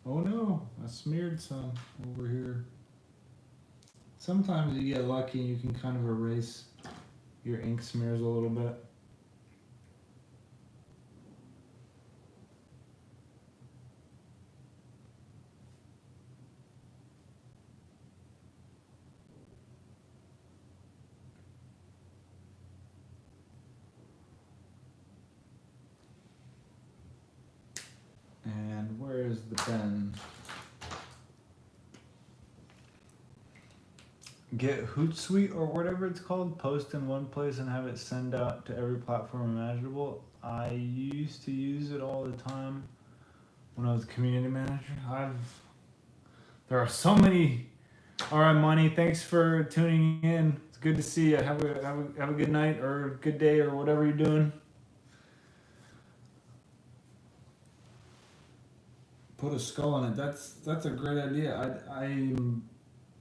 Oh no, I smeared some over here. Sometimes you get lucky and you can kind of erase your ink smears a little bit. And where is the pen? Get Hootsuite or whatever it's called, post in one place and have it send out to every platform imaginable. I used to use it all the time when I was community manager. There are so many. All right, Money, thanks for tuning in. It's good to see you. Have a good night or good day or whatever you're doing. Put a skull on it. That's a great idea.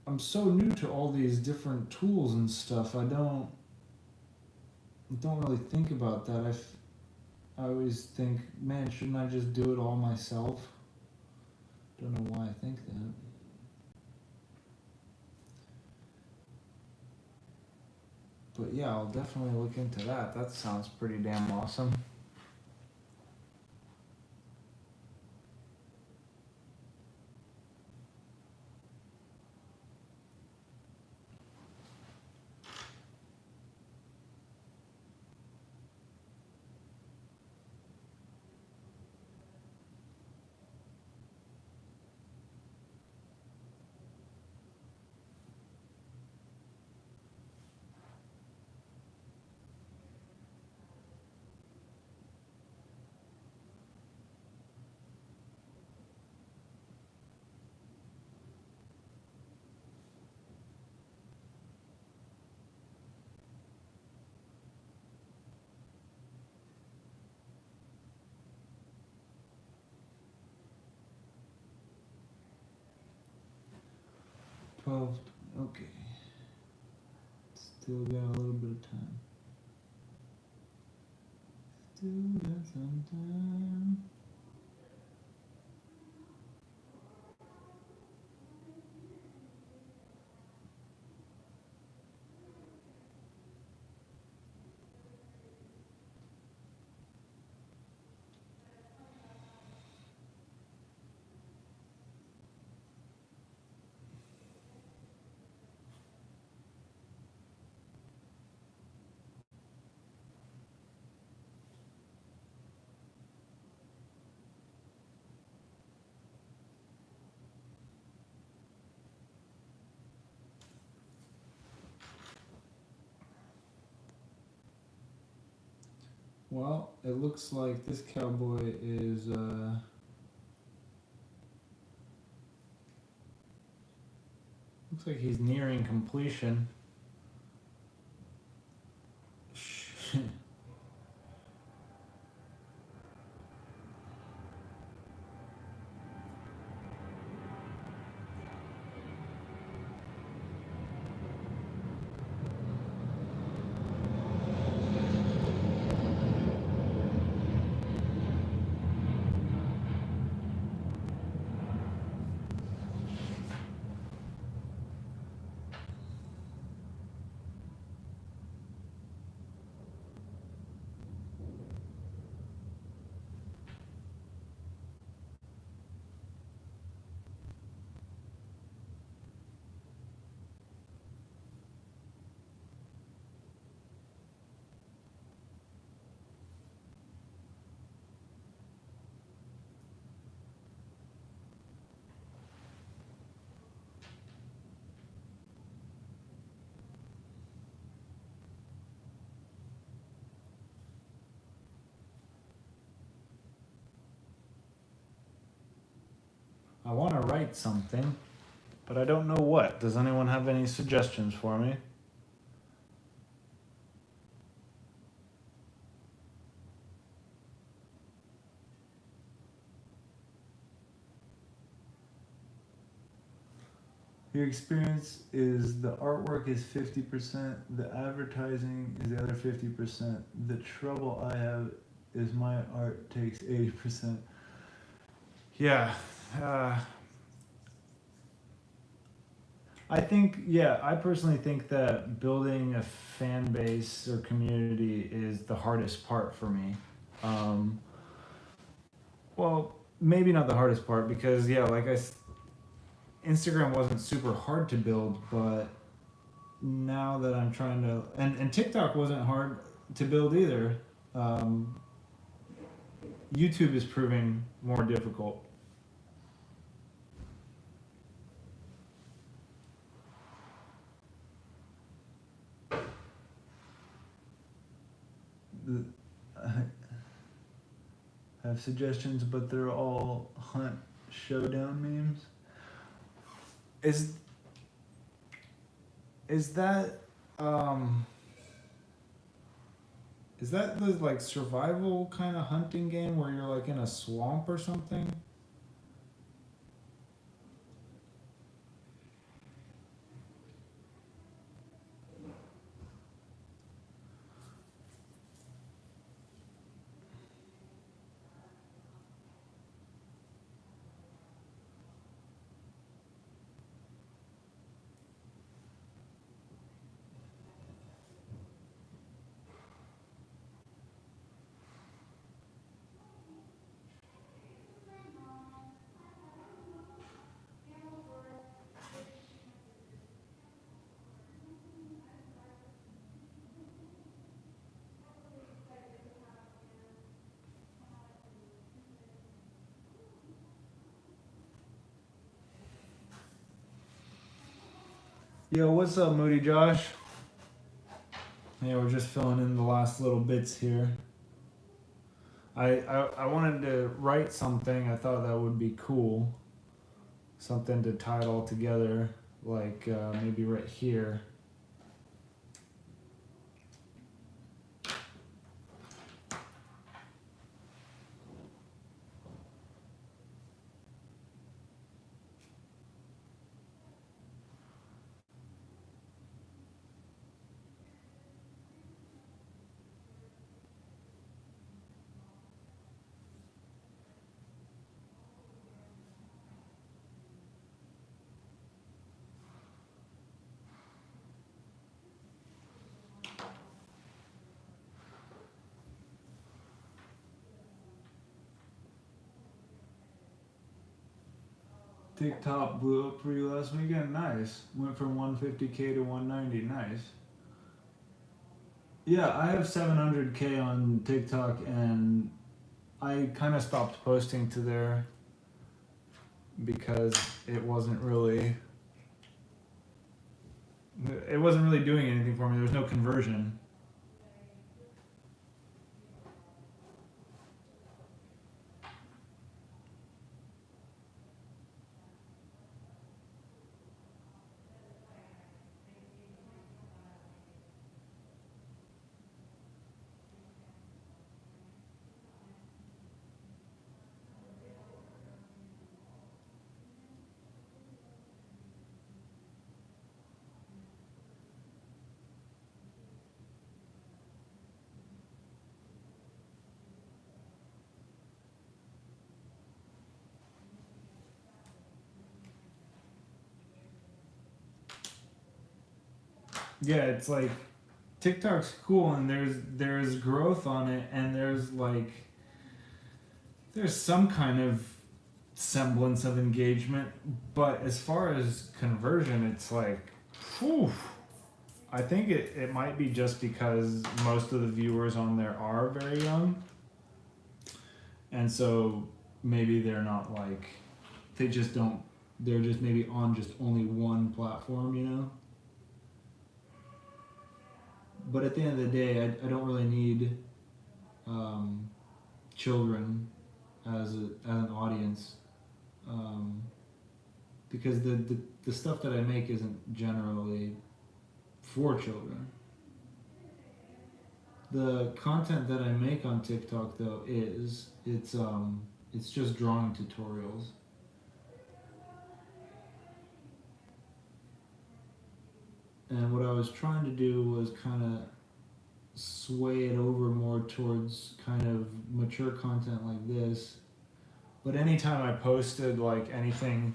I'm so new to all these different tools and stuff. I don't really think about that. I always think, man, shouldn't I just do it all myself? Don't know why I think that. But yeah, I'll definitely look into that. That sounds pretty damn awesome. 12. Okay. Still got a little bit of time. Still got some time. Well, it looks like this cowboy is looks like he's nearing completion. I want to write something, but I don't know what. Does anyone have any suggestions for me? Your experience is the artwork is 50%, the advertising is the other 50%. The trouble I have is my art takes 80%. Yeah. I think, I personally think that building a fan base or community is the hardest part for me. Well, maybe not the hardest part because, Instagram wasn't super hard to build, but now that I'm trying to, and TikTok wasn't hard to build either. YouTube is proving more difficult. I have suggestions, but they're all Hunt Showdown memes. Is that the survival kind of hunting game where you're in a swamp or something? Yo, what's up, Moody Josh? Yeah, we're just filling in the last little bits here. I wanted to write something. I thought that would be cool. Something to tie it all together, maybe right here. TikTok blew up for you last weekend. Nice. Went from 150K to 190. Nice. Yeah, I have 700K on TikTok, and I kind of stopped posting to there because it wasn't really doing anything for me. There was no conversion. Yeah, it's like TikTok's cool, and there's growth on it, and there's some kind of semblance of engagement, but as far as conversion, it's like, whew, I think it might be just because most of the viewers on there are very young, and so maybe they're not like, they're just maybe on just only one platform, you know? But at the end of the day, I don't really need children as an audience, because the stuff that I make isn't generally for children. The content that I make on TikTok though it's just drawing tutorials. And what I was trying to do was kind of sway it over more towards kind of mature content like this. But anytime I posted like anything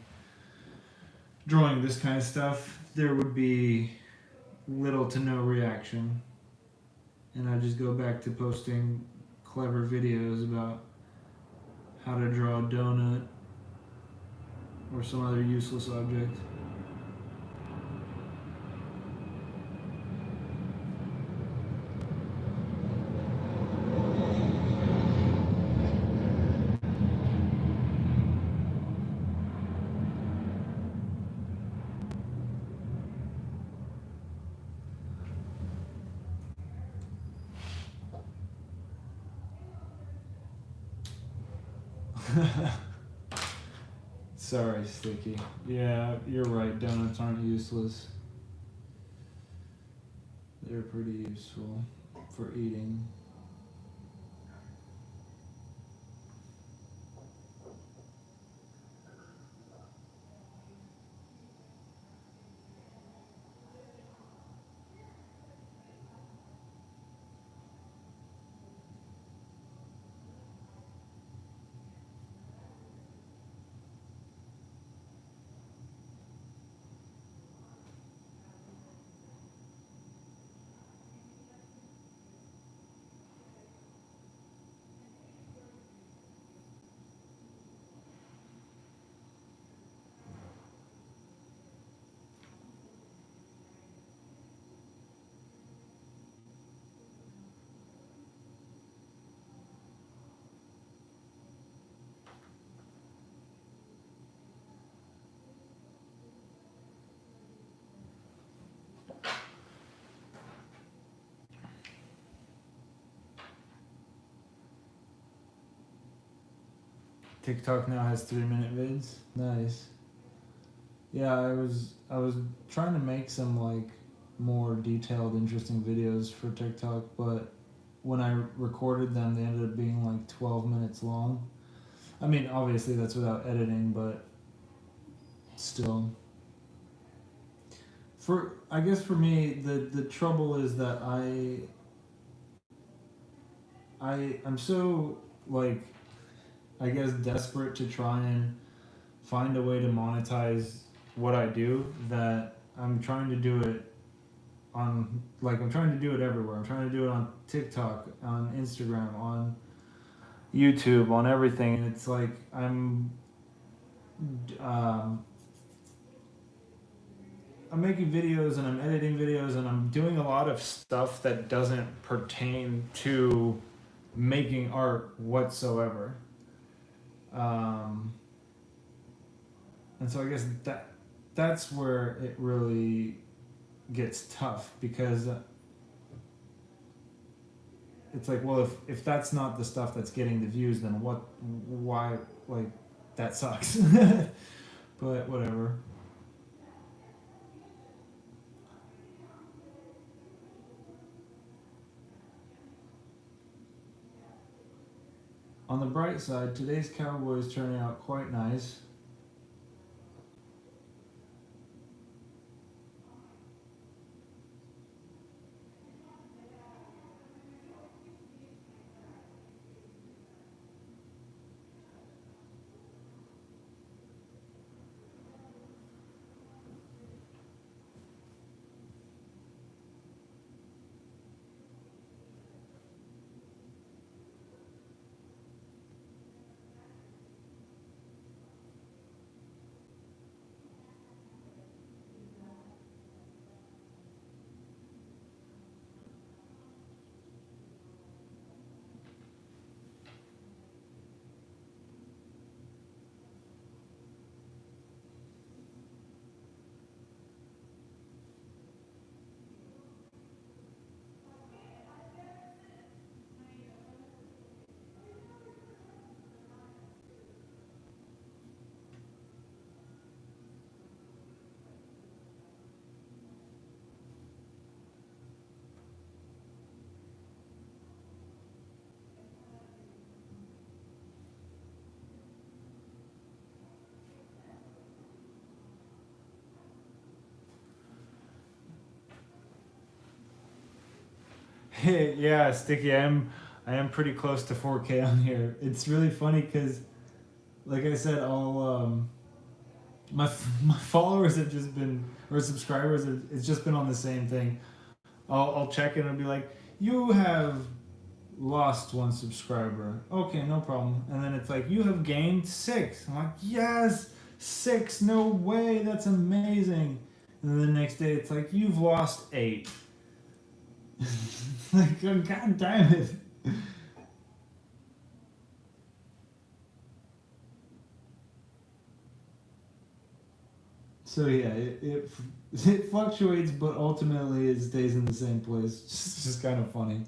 drawing this kind of stuff, there would be little to no reaction. And I just go back to posting clever videos about how to draw a donut or some other useless object. Sorry, Sticky. Yeah, you're right. Donuts aren't useless. They're pretty useful for eating. TikTok now has 3-minute vids. Nice. Yeah, I was trying to make some like more detailed, interesting videos for TikTok, but when I recorded them, they ended up being like 12 minutes long. I mean, obviously that's without editing, but still. I guess for me, the trouble is that I'm so like, I guess, desperate to try and find a way to monetize what I do that I'm trying to do it on, like, I'm trying to do it everywhere. I'm trying to do it on TikTok, on Instagram, on YouTube, on everything. And it's like, I'm um, I'm making videos and I'm editing videos and I'm doing a lot of stuff that doesn't pertain to making art whatsoever. Um, and so I guess that's where it really gets tough because it's like, well, if that's not the stuff that's getting the views, then why, like, that sucks. But whatever. On the bright side, today's Cowboy is turning out quite nice. Yeah, Sticky. I am pretty close to 4K on here. It's really funny because, like I said, my followers have just been, or subscribers have, it's just been on the same thing. I'll check it and I'll be like, you have lost one subscriber. Okay, no problem. And then it's like, you have gained 6. I'm like, yes, 6. No way. That's amazing. And then the next day it's like, you've lost 8. Like, oh, god damn it. So yeah, it fluctuates, but ultimately it stays in the same place. It's just kind of funny.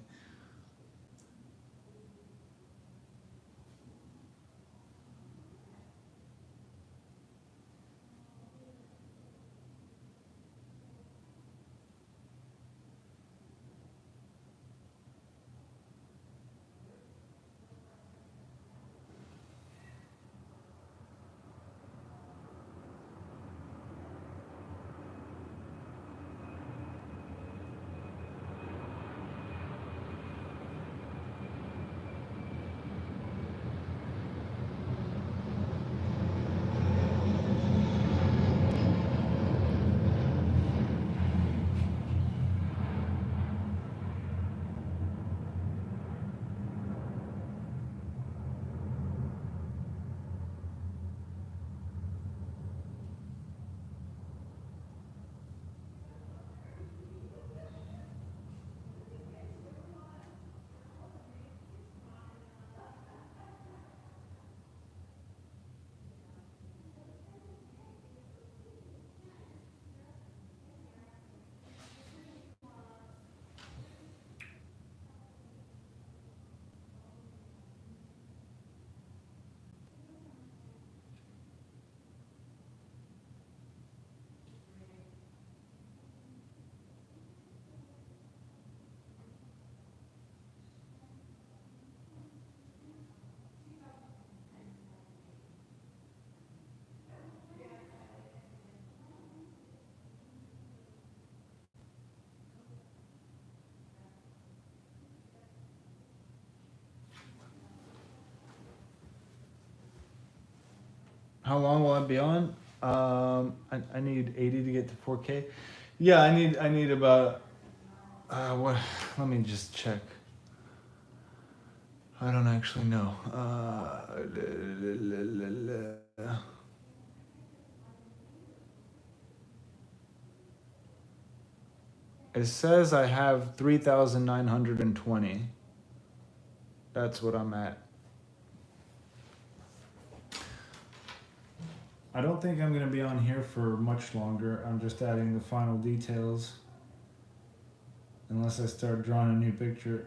How long will I be on? I need 80 to get to 4K. Yeah, I need about what? Let me just check. I don't actually know. It says I have 3,920. That's what I'm at. I don't think I'm going to be on here for much longer. I'm just adding the final details. Unless I start drawing a new picture.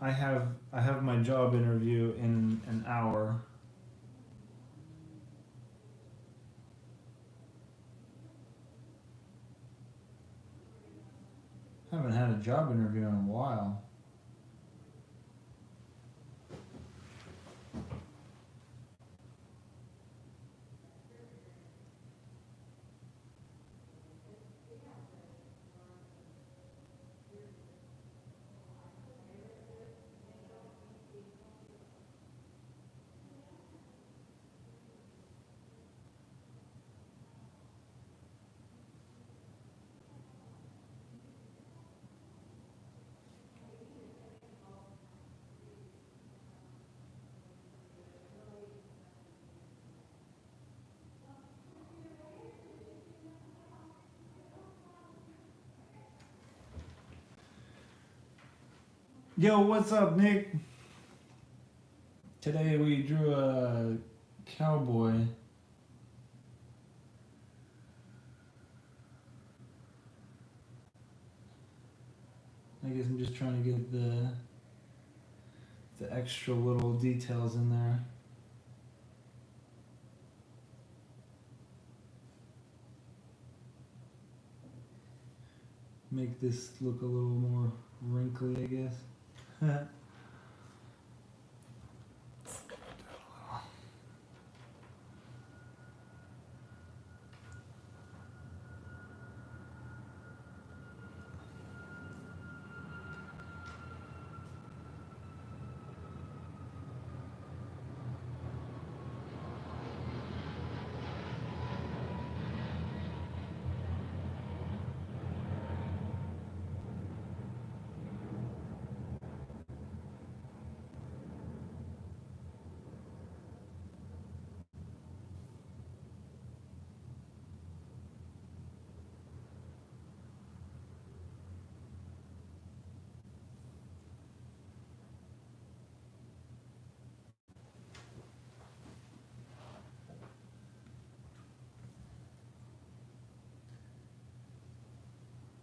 I have my job interview in an hour. Haven't had a job interview in a while. Yo, what's up, Nick? Today we drew a cowboy. I guess I'm just trying to get the extra little details in there. Make this look a little more wrinkly, I guess.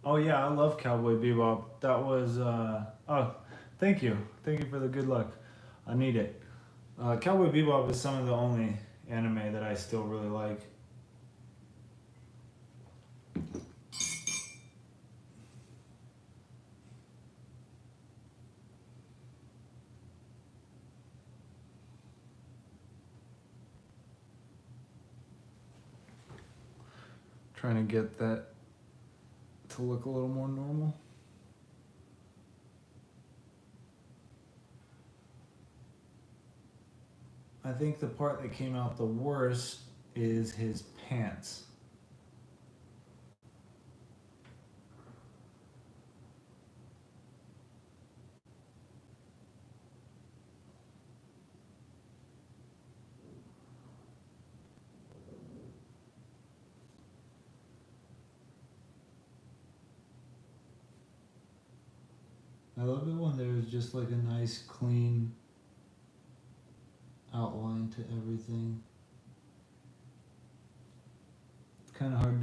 Oh yeah, I love Cowboy Bebop. That was oh, thank you for the good luck. I need it. Cowboy Bebop is some of the only anime that I still really like. Trying to get that to look a little more normal. I think the part that came out the worst is his pants. I love it when there's just like a nice clean outline to everything. It's kind of hard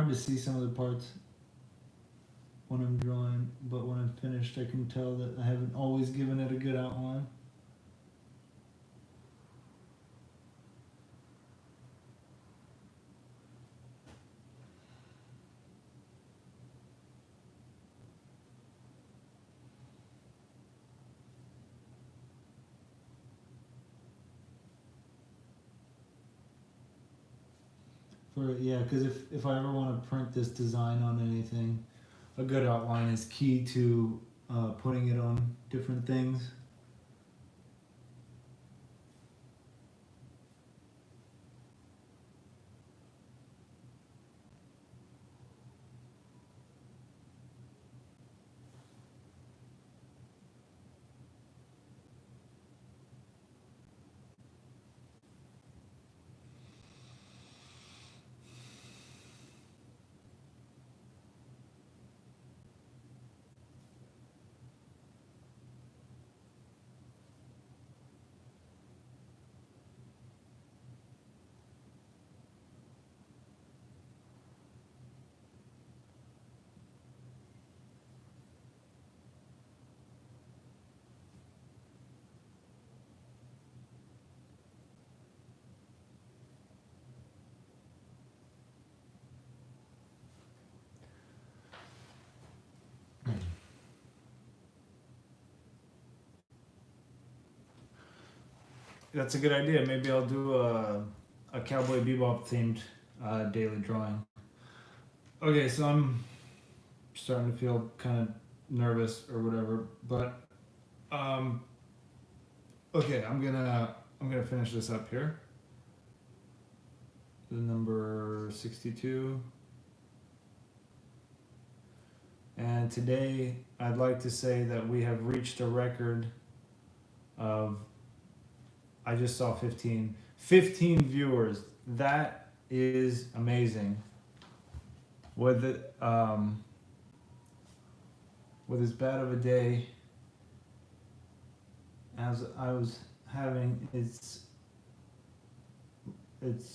to see some of the parts when I'm drawing, but when I'm finished I can tell that I haven't always given it a good outline. Yeah, because if I ever want to print this design on anything, a good outline is key to putting it on different things. that's a good idea. Maybe I'll do a Cowboy Bebop themed daily drawing. Okay, so I'm starting to feel kind of nervous or whatever, but um, okay, I'm gonna finish this up here. The number 62. And today I'd like to say that we have reached a record of, I just saw 15 viewers. That is amazing. With as bad of a day as I was having, it's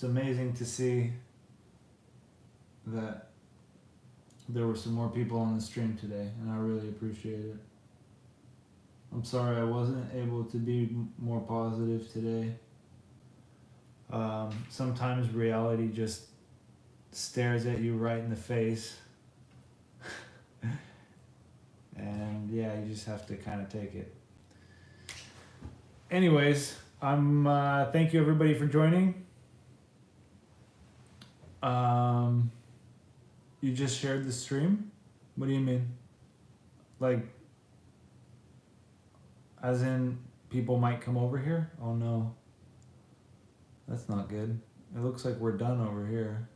amazing to see that there were some more people on the stream today, and I really appreciate it. I'm sorry I wasn't able to be more positive today. Sometimes reality just stares at you right in the face. And yeah, you just have to kind of take it. Anyways, thank you everybody for joining. You just shared the stream? What do you mean? Like, as in people might come over here? Oh no. That's not good. It looks like we're done over here.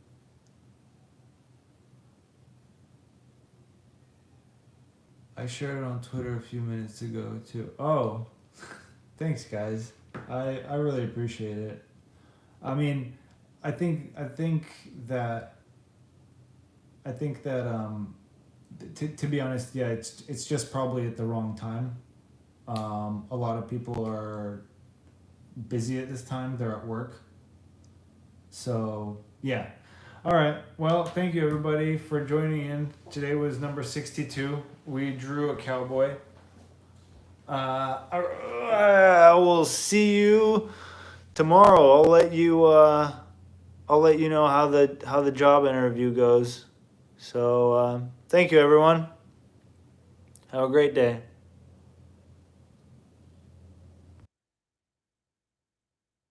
I shared it on Twitter a few minutes ago too. Oh, thanks guys. I really appreciate it. I mean, I think that to be honest, yeah, it's just probably at the wrong time. A lot of people are busy at this time. They're at work. So yeah. All right. Well, thank you everybody for joining in. Today was number 62. We drew a cowboy. I will see you tomorrow. I'll let you know how the job interview goes. So thank you everyone. Have a great day.